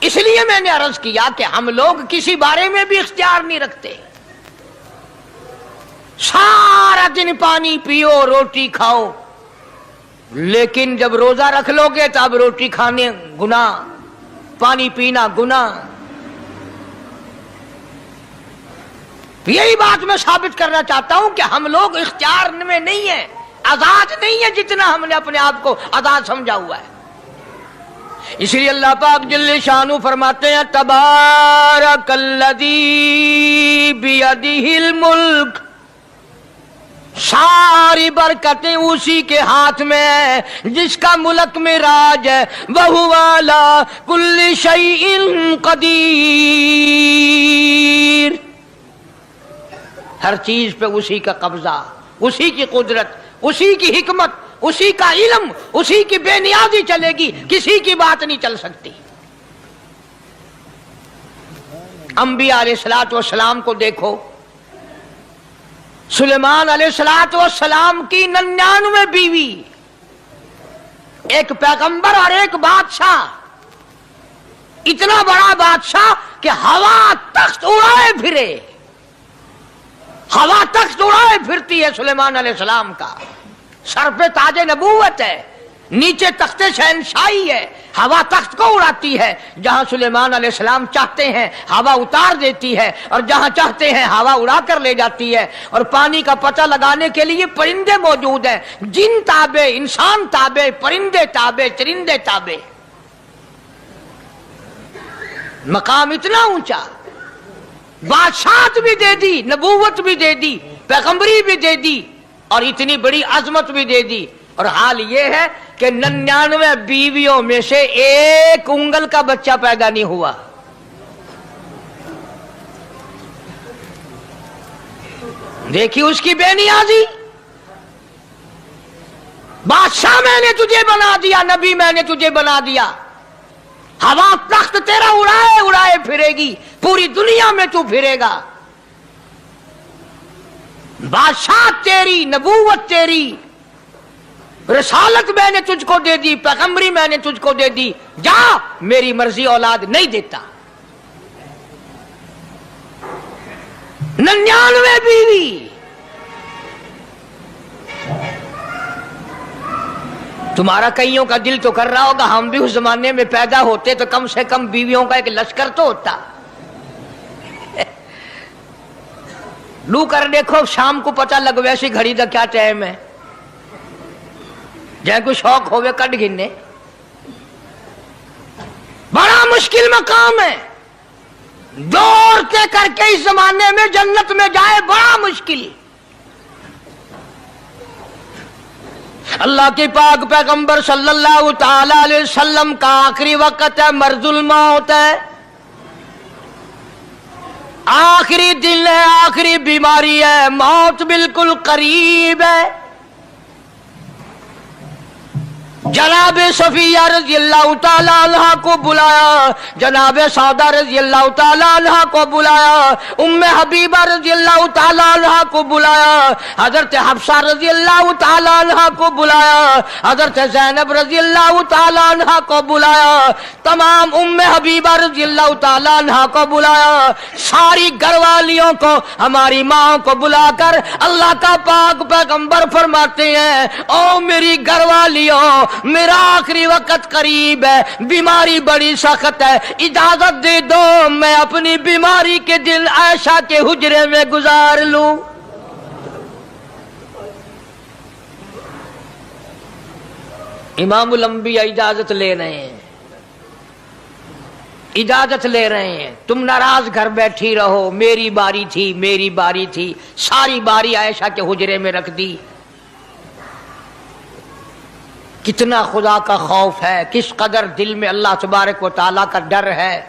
اس لیے میں نے عرض کیا کہ ہم لوگ کسی بارے میں بھی اختیار نہیں رکھتے. سارا دن پانی پیو، روٹی کھاؤ، لیکن جب روزہ رکھ لو گے تو اب روٹی کھانے گناہ، پانی پینا گناہ. یہی بات میں ثابت کرنا چاہتا ہوں کہ ہم لوگ اختیار میں نہیں ہیں، آزاد نہیں ہیں جتنا ہم نے اپنے آپ کو آزاد سمجھا ہوا ہے. اس لیے اللہ پاک جل شانہ فرماتے ہیں تبارک الذی بیدہ الملک، ساری برکتیں اسی کے ہاتھ میں ہیں جس کا ملک میں راج ہے. وَهُوَ عَلَىٰ كُلِّ شَيْءٍ قدیر، ہر چیز پہ اسی کا قبضہ، اسی کی قدرت، اسی کی حکمت، اسی کا علم، اسی کی بے نیازی چلے گی، کسی کی بات نہیں چل سکتی. انبیاء علیہ الصلوۃ والسلام کو دیکھو، سلیمان علیہ الصلوۃ والسلام کی 99 بیوی، ایک پیغمبر اور ایک بادشاہ، اتنا بڑا بادشاہ کہ ہوا تخت اڑائے پھرے، ہوا تخت اڑائے پھرتی ہے سلیمان علیہ السلام کا. سر پہ تاج نبوت ہے، نیچے تخت شہنشاہی ہے، ہوا تخت کو اڑاتی ہے. جہاں سلیمان علیہ السلام چاہتے ہیں ہوا اتار دیتی ہے، اور جہاں چاہتے ہیں ہوا اڑا کر لے جاتی ہے. اور پانی کا پتہ لگانے کے لیے پرندے موجود ہیں، جن تابع، انسان تابع، پرندے تابع، چرندے تابع. مقام اتنا اونچا، بادشاہت بھی دے دی، نبوت بھی دے دی، پیغمبری بھی دے دی، اور اتنی بڑی عظمت بھی دے دی. اور حال یہ ہے کہ 99 بیویوں میں سے ایک انگل کا بچہ پیدا نہیں ہوا. دیکھی اس کی بے نیازی. بادشاہ میں نے تجھے بنا دیا، نبی میں نے تجھے بنا دیا، ہوا تخت تیرا اڑائے اڑائے پھرے گی، پوری دنیا میں تو پھرے گا. بادشاہ تیری، نبوت تیری، رسالت میں نے تجھ کو دے دی، پیغمبری میں نے تجھ کو دے دی، جا میری مرضی اولاد نہیں دیتا. 99 بیوی، تمہارا کئیوں کا دل تو کر رہا ہوگا ہم بھی اس زمانے میں پیدا ہوتے تو کم سے کم بیویوں کا ایک لشکر تو ہوتا. لو کر دیکھو شام کو پتہ لگ ویسی گھڑی دا کیا ٹائم ہے. جائے کوئی شوق ہوئے کٹ گننے. بڑا مشکل مقام ہے. دو عورتیں کر کے اس زمانے میں جنت میں جائے بڑا مشکل. اللہ کے پاک پیغمبر صلی اللہ تعالی علیہ وسلم کا آخری وقت ہے, مرض الموت ہے, آخری دن ہے, آخری بیماری ہے, موت بالکل قریب ہے. جناب صفیہ رضی اللہ تعالی عنہ کو بلایا, جناب سعدہ رضی اللہ تعالی عنہ کو بلایا, ام حبیبہ رضی اللہ تعالی عنہ کو بلایا, حضرت حفصہ رضی اللہ تعالی عنہ کو بلایا, حضرت زینب رضی اللہ تعالی عنہ کو بلایا, تمام ام حبیبہ رضی اللہ تعالی عنہ کو بلایا, ساری گھر والیوں کو, ہماری ماں کو بلا کر اللہ کا پاک پیغمبر فرماتے ہیں, او میری گھر والیوں, میرا آخری وقت قریب ہے, بیماری بڑی سخت ہے, اجازت دے دو میں اپنی بیماری کے دن عائشہ کے حجرے میں گزار لوں. امام الانبیاء اجازت لے رہے ہیں, اجازت لے رہے ہیں. تم ناراض گھر بیٹھی رہو, میری باری تھی, میری باری تھی. ساری باری عائشہ کے حجرے میں رکھ دی. کتنا خدا کا خوف ہے, کس قدر دل میں اللہ تبارک و تعالیٰ کا ڈر ہے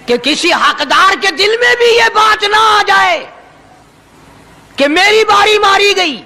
کہ کسی حقدار کے دل میں بھی یہ بات نہ آ جائے کہ میری باری ماری گئی.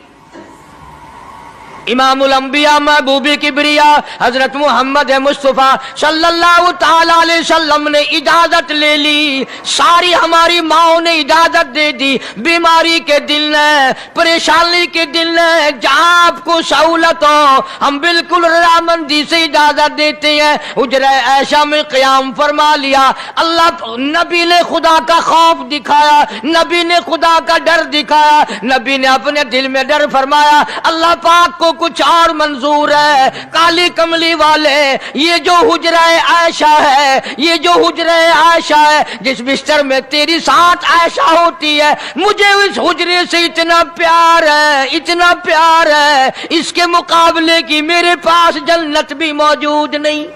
امام الانبیاء محبوب کبریا حضرت محمد مصطفیٰ صلی اللہ تعالی علیہ وسلم نے اجازت لے لی, ساری ہماری ماؤں نے اجازت دے دی. بیماری کے دل ہے, پریشانی کے دل ہے, جہاں آپ کو سہولت ہو ہم بالکل رضامندی سے اجازت دیتے ہیں. حجرہ عائشہ میں قیام فرما لیا. اللہ نبی نے خدا کا خوف دکھایا, نبی نے خدا کا ڈر دکھایا, نبی نے اپنے دل میں ڈر فرمایا اللہ پاک کو کچھ اور منظور ہے. کالی کملی والے, یہ جو حجرہ عائشہ ہے, یہ جو حجرہ عائشہ ہے, جس بستر میں تیری ساتھ عائشہ ہوتی ہے, مجھے اس حجرے سے اتنا پیار ہے, اتنا پیار ہے, اس کے مقابلے کی میرے پاس جنت بھی موجود نہیں.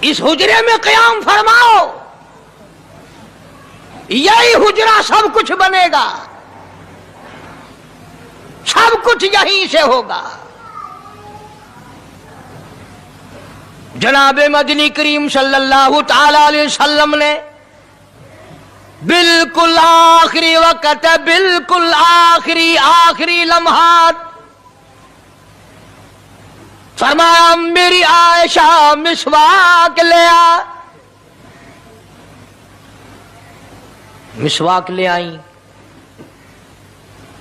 اس حجرے میں قیام فرماؤ, یہی حجرہ سب کچھ بنے گا, سب کچھ یہیں سے ہوگا. جناب مدنی کریم صلی اللہ تعالی علیہ وسلم نے بالکل آخری وقت ہے, بالکل آخری لمحات فرمایا میری عائشہ مسواک لے آ. مسواک لے آئی.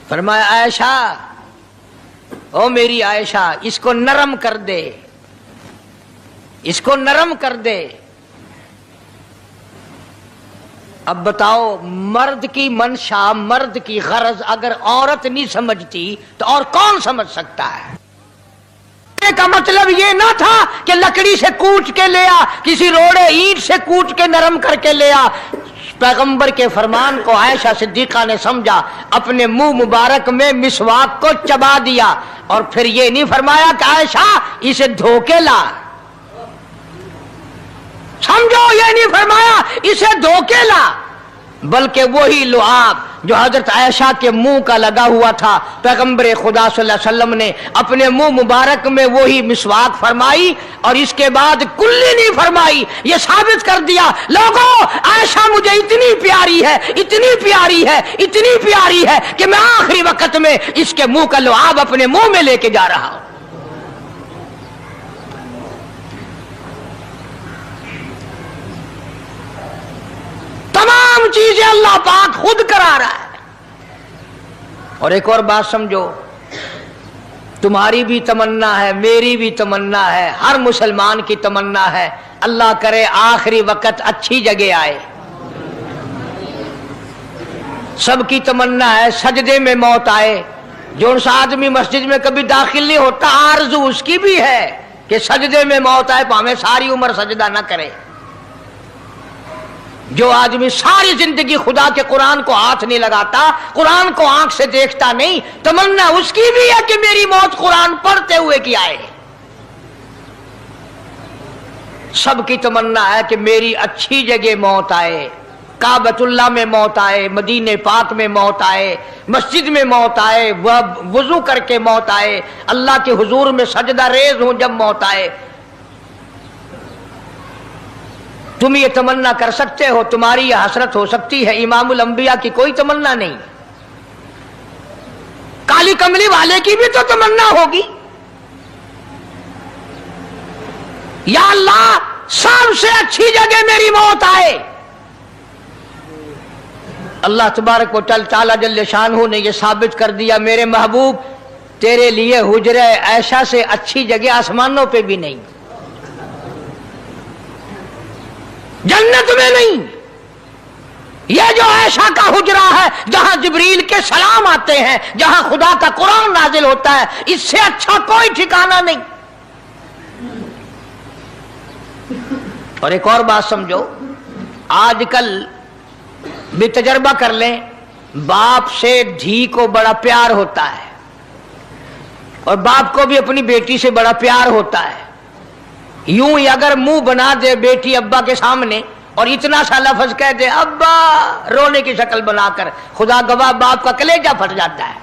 فرمایا عائشہ, او میری عائشہ, اس کو نرم کر دے, اس کو نرم کر دے. اب بتاؤ, مرد کی منشا, مرد کی غرض اگر عورت نہیں سمجھتی تو اور کون سمجھ سکتا ہے؟ کا مطلب یہ نہ تھا کہ لکڑی سے کوٹ کے لیا, کسی روڑے اینٹ سے کوٹ کے نرم کر کے لیا. پیغمبر کے فرمان کو عائشہ صدیقہ نے سمجھا, اپنے منہ مبارک میں مسواک کو چبا دیا, اور پھر یہ نہیں فرمایا کہ عائشہ اسے دھو کے لا. سمجھو, یہ نہیں فرمایا اسے دھو کے لا, بلکہ وہی لعاب جو حضرت عائشہ کے منہ کا لگا ہوا تھا, پیغمبر خدا صلی اللہ علیہ وسلم نے اپنے منہ مبارک میں وہی مسواک فرمائی, اور اس کے بعد کلی نہیں فرمائی. یہ ثابت کر دیا لوگوں, عائشہ مجھے اتنی پیاری ہے, اتنی پیاری ہے, اتنی پیاری ہے کہ میں آخری وقت میں اس کے منہ کا لعاب اپنے منہ میں لے کے جا رہا ہوں. تمام چیزیں اللہ پاک خود کرا رہا ہے. اور ایک اور بات سمجھو, تمہاری بھی تمنا ہے, میری بھی تمنا ہے, ہر مسلمان کی تمنا ہے, اللہ کرے آخری وقت اچھی جگہ آئے. سب کی تمنا ہے سجدے میں موت آئے. جو سا آدمی مسجد میں کبھی داخل نہیں ہوتا آرزو اس کی بھی ہے کہ سجدے میں موت آئے تو ہمیں ساری عمر سجدہ نہ کرے. جو آدمی ساری زندگی خدا کے قرآن کو ہاتھ نہیں لگاتا, قرآن کو آنکھ سے دیکھتا نہیں, تمنا اس کی بھی ہے کہ میری موت قرآن پڑھتے ہوئے کی آئے. سب کی تمنا ہے کہ میری اچھی جگہ موت آئے, کعبۃ اللہ میں موت آئے, مدینہ پاک میں موت آئے, مسجد میں موت آئے, وضو کر کے موت آئے, اللہ کے حضور میں سجدہ ریز ہوں جب موت آئے. تم یہ تمنا کر سکتے ہو, تمہاری یہ حسرت ہو سکتی ہے. امام الانبیاء کی کوئی تمنا نہیں. کالی کملی والے کی بھی تو تمنا ہوگی, یا اللہ سب سے اچھی جگہ میری موت آئے. اللہ تبارک و تعالی جل شانہ نے یہ ثابت کر دیا, میرے محبوب تیرے لیے حجرہ عائشہ سے اچھی جگہ آسمانوں پہ بھی نہیں, جنت میں نہیں. یہ جو عائشہ کا حجرہ ہے جہاں جبریل کے سلام آتے ہیں, جہاں خدا کا قرآن نازل ہوتا ہے, اس سے اچھا کوئی ٹھکانہ نہیں. اور ایک اور بات سمجھو, آج کل بھی تجربہ کر لیں, باپ سے دھی کو بڑا پیار ہوتا ہے اور باپ کو بھی اپنی بیٹی سے بڑا پیار ہوتا ہے. یوں ہی اگر منہ بنا دے بیٹی ابا کے سامنے اور اتنا سا لفظ کہہ دے ابا رونے کی شکل بنا کر, خدا گواہ باپ کا کلیجہ پھٹ جاتا ہے.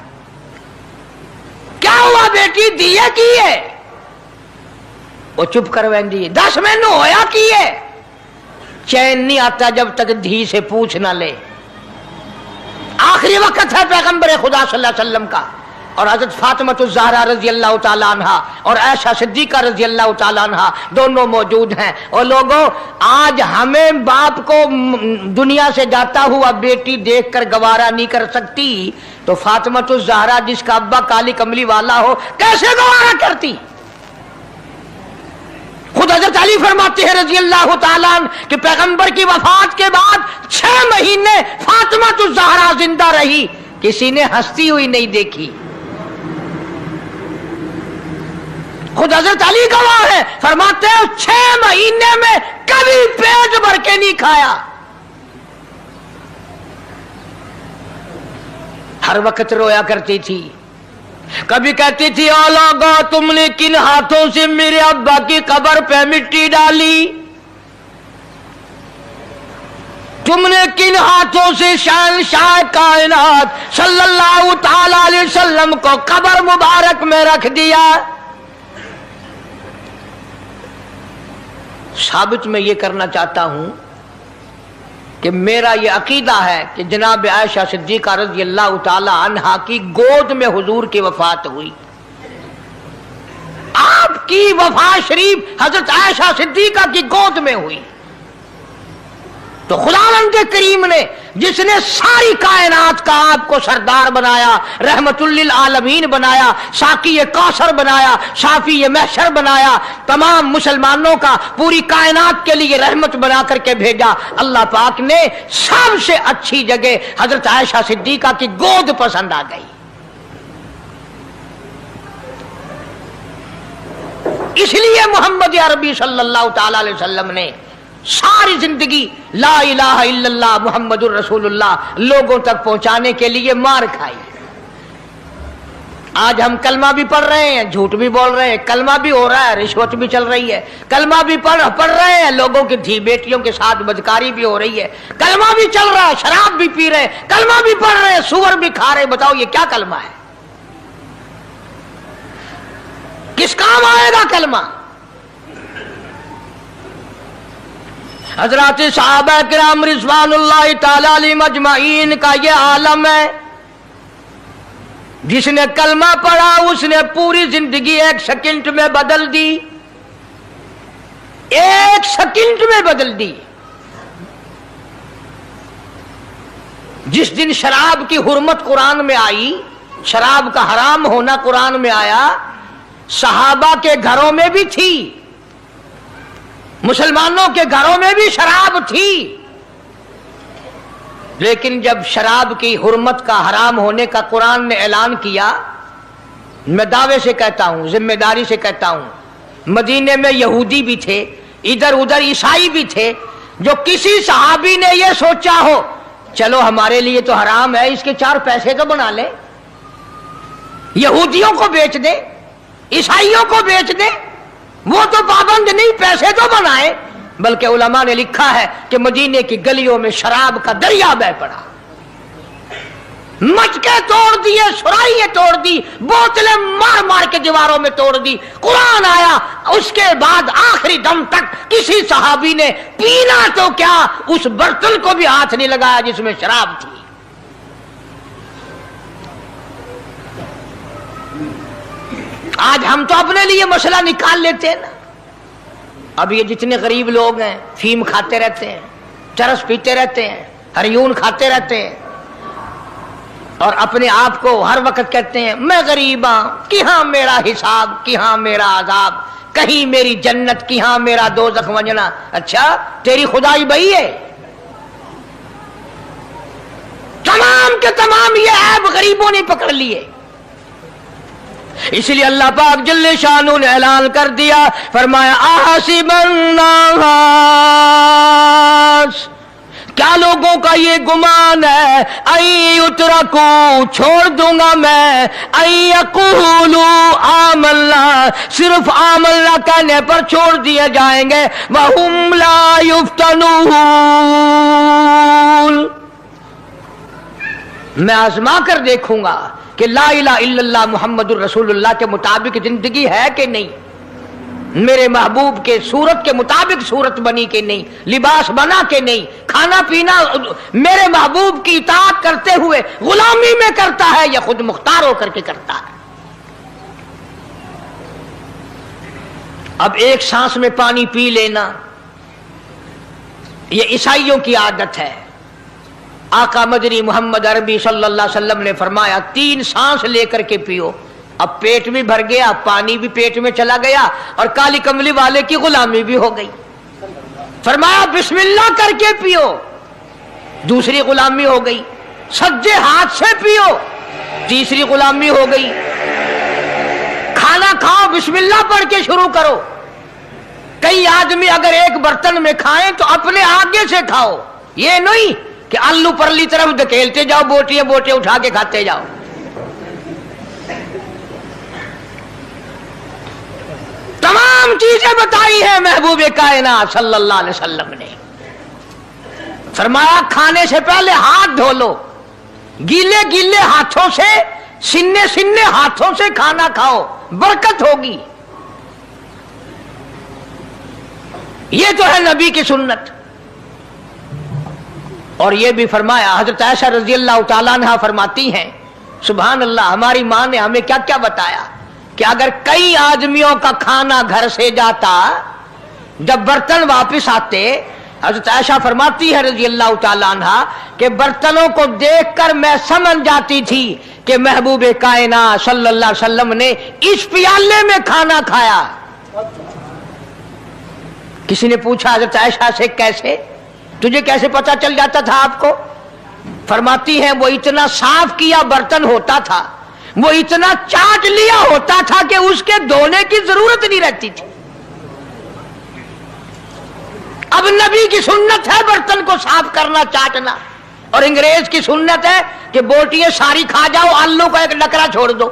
کیا ہوا بیٹی دیے کی ہے, وہ چپ کر ویندی, 10 مہینوں ہویا کی ہے. چین نہیں آتا جب تک دھی سے پوچھ نہ لے. آخری وقت ہے پیغمبر خدا صلی اللہ علیہ وسلم کا, اور حضرت فاطمہ الزہرا رضی اللہ تعالیٰ عنہ اور عائشہ صدیقہ رضی اللہ تعالیٰ عنہ دونوں موجود ہیں. اور لوگوں, آج ہمیں باپ کو دنیا سے جاتا ہوا بیٹی دیکھ کر گوارا نہیں کر سکتی, تو فاطمہ الزہرا جس کا ابا کالی کملی والا ہو کیسے گوارا کرتی. خود حضرت علی فرماتے ہیں رضی اللہ تعالیٰ عنہ کہ پیغمبر کی وفات کے بعد 6 مہینے فاطمہ الزہرا زندہ رہی, کسی نے ہنستی ہوئی نہیں دیکھی. خود حضرت علی گواہ ہے, فرماتے ہیں 6 مہینے میں کبھی پیٹ بھر کے نہیں کھایا. ہر وقت رویا کرتی تھی. کبھی کہتی تھی او لوگو تم نے کن ہاتھوں سے میرے ابا کی قبر پہ مٹی ڈالی, تم نے کن ہاتھوں سے شہنشاہ کائنات صلی اللہ تعالی علیہ وسلم کو قبر مبارک میں رکھ دیا. ثابت میں یہ کرنا چاہتا ہوں کہ میرا یہ عقیدہ ہے کہ جناب عائشہ صدیقہ رضی اللہ تعالی عنہا کی گود میں حضور کی وفات ہوئی. آپ کی وفات شریف حضرت عائشہ صدیقہ کی گود میں ہوئی. تو خداوند کریم نے جس نے ساری کائنات کا آپ کو سردار بنایا, رحمت للعالمین بنایا, ساقی کوثر بنایا, شافی محشر بنایا, تمام مسلمانوں کا پوری کائنات کے لیے رحمت بنا کر کے بھیجا, اللہ پاک نے سب سے اچھی جگہ حضرت عائشہ صدیقہ کی گود پسند آ گئی. اس لیے محمد عربی صلی اللہ تعالی علیہ وسلم نے ساری زندگی لا الہ الا اللہ محمد الرسول اللہ لوگوں تک پہنچانے کے لیے مار کھائی. آج ہم کلمہ بھی پڑھ رہے ہیں, جھوٹ بھی بول رہے ہیں, کلمہ بھی ہو رہا ہے, رشوت بھی چل رہی ہے, کلمہ بھی پڑھ رہے ہیں, لوگوں کی دھی بیٹیوں کے ساتھ بدکاری بھی ہو رہی ہے, کلمہ بھی چل رہا ہے, شراب بھی پی رہے ہیں, کلمہ بھی پڑھ رہے ہیں, سور بھی کھا رہے ہیں. بتاؤ یہ کیا کلمہ ہے, کس کام آئے گا کلمہ؟ حضرات صحابہ کرام رضوان اللہ تعالی علیہم اجمعین کا یہ عالم ہے, جس نے کلمہ پڑھا اس نے پوری زندگی 1 سیکنڈ میں بدل دی, 1 سیکنڈ میں بدل دی. جس دن شراب کی حرمت قرآن میں آئی, شراب کا حرام ہونا قرآن میں آیا, صحابہ کے گھروں میں بھی تھی, مسلمانوں کے گھروں میں بھی شراب تھی, لیکن جب شراب کی حرمت کا حرام ہونے کا قرآن نے اعلان کیا، میں دعوے سے کہتا ہوں، ذمہ داری سے کہتا ہوں، مدینے میں یہودی بھی تھے، ادھر ادھر عیسائی بھی تھے، جو کسی صحابی نے یہ سوچا ہو چلو ہمارے لیے تو حرام ہے، اس کے 4 پیسے تو بنا لیں، یہودیوں کو بیچ دیں، عیسائیوں کو بیچ دیں، وہ تو پابند نہیں، پیسے تو بنائیں۔ بلکہ علماء نے لکھا ہے کہ مدینے کی گلیوں میں شراب کا دریا بہہ پڑا، مچکے توڑ دیے، سرائیاں توڑ دی، بوتلیں مار مار کے دیواروں میں توڑ دی۔ قرآن آیا، اس کے بعد آخری دم تک کسی صحابی نے پینا تو کیا اس برتن کو بھی ہاتھ نہیں لگایا جس میں شراب تھی۔ آج ہم تو اپنے لیے مسئلہ نکال لیتے ہیں نا۔ اب یہ جتنے غریب لوگ ہیں فیم کھاتے رہتے ہیں، چرس پیتے رہتے ہیں، ہریون کھاتے رہتے ہیں، اور اپنے آپ کو ہر وقت کہتے ہیں میں غریب ہوں، کہاں میرا حساب، کہاں میرا عذاب، کہیں میری جنت، کہاں میرا دوزخ وجنا۔ اچھا تیری خدائی بھئی ہے؟ تمام کے تمام یہ عیب غریبوں نے پکڑ لیے۔ اس لیے اللہ پاک جل شانہ نے اعلان کر دیا، فرمایا احسب الناس، کیا لوگوں کا یہ گمان ہے، ان یترکوا، چھوڑ دوں گا میں، ان یقولوا آمنا، صرف آمنا کہنے پر چھوڑ دیے جائیں گے، وہم لا یفتنون، میں آزما کر دیکھوں گا کہ لا الہ الا اللہ محمد الرسول اللہ کے مطابق زندگی ہے کہ نہیں، میرے محبوب کے صورت کے مطابق صورت بنی کہ نہیں، لباس بنا کہ نہیں، کھانا پینا میرے محبوب کی اطاعت کرتے ہوئے غلامی میں کرتا ہے یا خود مختار ہو کر کے کرتا ہے۔ اب ایک سانس میں پانی پی لینا یہ عیسائیوں کی عادت ہے۔ آقا مدنی محمد عربی صلی اللہ علیہ وسلم نے فرمایا 3 سانس لے کر کے پیو، اب پیٹ بھی بھر گیا، پانی بھی پیٹ میں چلا گیا، اور کالی کملی والے کی غلامی بھی ہو گئی۔ فرمایا بسم اللہ کر کے پیو، دوسری غلامی ہو گئی، سجے ہاتھ سے پیو، تیسری غلامی ہو گئی، کھانا کھاؤ بسم اللہ پڑھ کے شروع کرو۔ کئی آدمی اگر ایک برتن میں کھائیں تو اپنے آگے سے کھاؤ، یہ نہیں کہ آلو پرلی طرف دھکیلتے جاؤ، بوٹیاں بوٹیاں اٹھا کے کھاتے جاؤ۔ تمام چیزیں بتائی ہیں محبوب کائنات صلی اللہ علیہ وسلم نے۔ فرمایا کھانے سے پہلے ہاتھ دھو لو، گیلے گیلے ہاتھوں سے، سننے سننے ہاتھوں سے کھانا کھاؤ، برکت ہوگی۔ یہ تو ہے نبی کی سنت۔ اور یہ بھی فرمایا، حضرت عائشہ رضی اللہ تعالیٰ عنہ فرماتی ہیں، سبحان اللہ، ہماری ماں نے ہمیں کیا کیا بتایا کہ اگر کئی آدمیوں کا کھانا گھر سے جاتا، جب برتن واپس آتے، حضرت عائشہ فرماتی ہے رضی اللہ تعالیٰ عنہ کہ برتنوں کو دیکھ کر میں سمجھ جاتی تھی کہ محبوب کائنات صلی اللہ علیہ وسلم نے اس پیالے میں کھانا کھایا۔ کسی نے پوچھا حضرت عائشہ سے کیسے، تجھے کیسے پتا چل جاتا تھا آپ کو؟ فرماتی ہیں وہ اتنا صاف کیا برتن ہوتا تھا، وہ اتنا چاٹ لیا ہوتا تھا کہ اس کے دھونے کی ضرورت نہیں رہتی تھی۔ اب نبی کی سنت ہے برتن کو صاف کرنا، چاٹنا، اور انگریز کی سنت ہے کہ بوٹیاں ساری کھا جاؤ، آلو کا ایک ڈکرا چھوڑ دو۔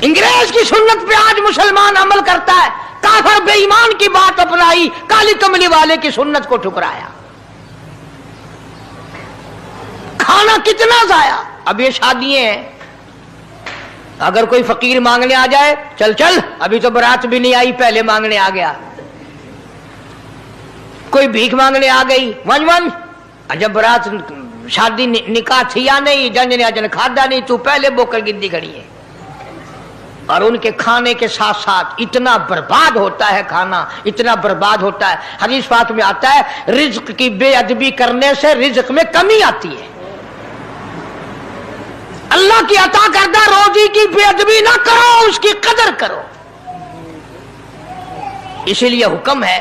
انگریز کی سنت پہ آج مسلمان عمل کرتا ہے، کافر بے ایمان کی بات اپنائی، کالی کملی والے کی سنت کو ٹھکرایا۔ کھانا کتنا ضائع۔ اب یہ شادیاں ہیں، اگر کوئی فقیر مانگنے آ جائے، چل چل ابھی تو برات بھی نہیں آئی پہلے مانگنے آ گیا۔ کوئی بھیک مانگنے آ گئی، ون ون، جب برات شادی نکاح تھی یا نہیں، جنج نے اجن کھادا نہیں، تو پہلے بوکر گدی کھڑی ہے۔ اور ان کے کھانے کے ساتھ ساتھ اتنا برباد ہوتا ہے کھانا، اتنا برباد ہوتا ہے۔ حدیث پاک میں آتا ہے رزق کی بے ادبی کرنے سے رزق میں کمی آتی ہے۔ اللہ کی عطا کردہ روزی کی بے ادبی نہ کرو، اس کی قدر کرو۔ اسی لیے حکم ہے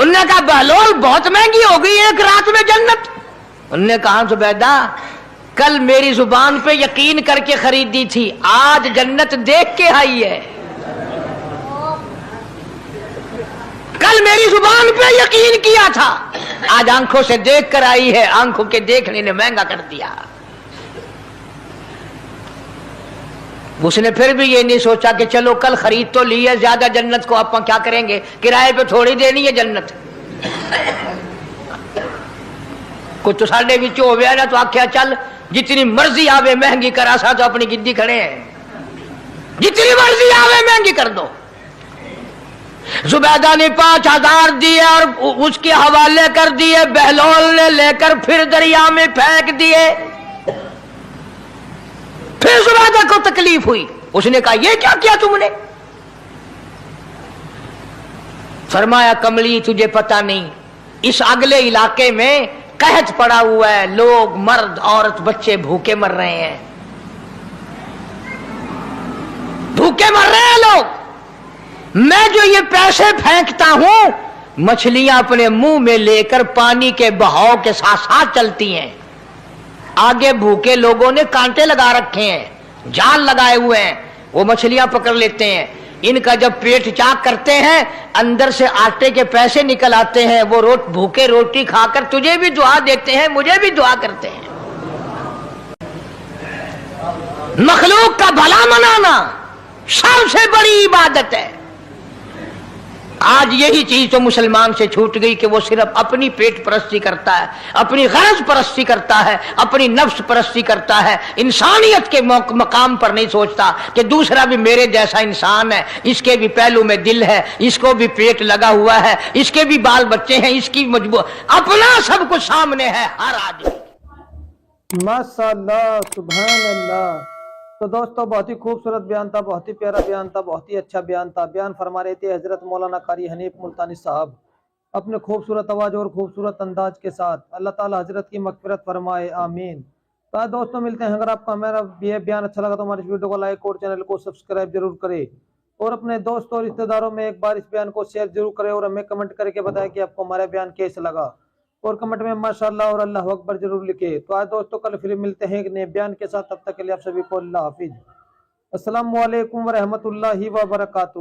انہوں نے کہا بہلول بہت مہنگی ہو گئی ایک رات میں جنت. انہوں نے کہا زبیدہ کل میری زبان پہ یقین کر کے خریدی تھی، آج جنت دیکھ کے آئی ہے. کل میری زبان پہ یقین کیا تھا، آج آنکھوں سے دیکھ کر آئی ہے. آنکھوں کے دیکھنے نے مہنگا کر دیا. اس نے پھر بھی یہ نہیں سوچا کہ چلو کل خرید تو لی ہے، زیادہ جنت کو آپ کیا کریں گے، کرائے پہ تھوڑی دینی ہے جنت. کچھ تو ساڈے وچ ہو گیا نا تو آخیا چل جتنی مرضی آوے مہنگی کرا سا تو اپنی گدی کھڑے ہیں، جتنی مرضی آوے مہنگی کر دو. زبیدہ نے 5,000 دیے اور اس کے حوالے کر دیے. بہلول نے لے کر پھر دریا میں پھینک دیے. پھر زبیدہ کو تکلیف ہوئی. اس نے کہا یہ کیا کیا تم نے؟ فرمایا کملی تجھے پتہ نہیں، اس اگلے علاقے میں قحط پڑا ہوا ہے، لوگ مرد عورت بچے بھوکے مر رہے ہیں، بھوکے مر رہے ہیں لوگ. میں جو یہ پیسے پھینکتا ہوں مچھلیاں اپنے منہ میں لے کر پانی کے بہاؤ کے ساتھ ساتھ چلتی ہیں. آگے بھوکے لوگوں نے کانٹے لگا رکھے ہیں، جال لگائے ہوئے ہیں، وہ مچھلیاں پکڑ لیتے ہیں. ان کا جب پیٹ چاک کرتے ہیں اندر سے آٹے کے پیسے نکل آتے ہیں. وہ بھوکے روٹی کھا کر تجھے بھی دعا دیتے ہیں، مجھے بھی دعا کرتے ہیں. مخلوق کا بھلا منانا سب سے بڑی عبادت ہے. آج یہی چیز تو مسلمان سے چھوٹ گئی کہ وہ صرف اپنی پیٹ پرستی کرتا ہے، اپنی غرض پرستی کرتا ہے، اپنی نفس پرستی کرتا ہے. انسانیت کے مقام پر نہیں سوچتا کہ دوسرا بھی میرے جیسا انسان ہے، اس کے بھی پہلو میں دل ہے، اس کو بھی پیٹ لگا ہوا ہے، اس کے بھی بال بچے ہیں، اس کی مجبور اپنا سب کچھ سامنے ہے ہر آدمی. ماشاءاللہ سبحان اللہ. تو دوستو بہت ہی خوبصورت بیان تھا، بہت ہی پیارا بیان تھا، بہت ہی اچھا بیان تھا. بیان فرما رہے تھے حضرت مولانا قاری حنیف ملتانی صاحب اپنے خوبصورت آواز اور خوبصورت انداز کے ساتھ. اللہ تعالی حضرت کی مغفرت فرمائے، آمین. تو دوستوں ملتے ہیں. اگر آپ کو ہمارا یہ بیان اچھا لگا تو ہمارے ویڈیو کو لائک اور چینل کو سبسکرائب ضرور کرے، اور اپنے دوستوں اور رشتہ داروں میں ایک بار اس بیان کو شیئر ضرور کرے، اور ہمیں کمنٹ کر کے بتائیں کہ آپ کو ہمارا بیان کیسا لگا، اور کمنٹ میں ماشاءاللہ اور اللہ اکبر ضرور لکھے. تو آج دوستوں کل پھر ملتے ہیں ایک نئے بیان کے ساتھ. تب تک کے لیے آپ سبھی کو اللہ حافظ. السلام علیکم ورحمۃ اللہ وبرکاتہ.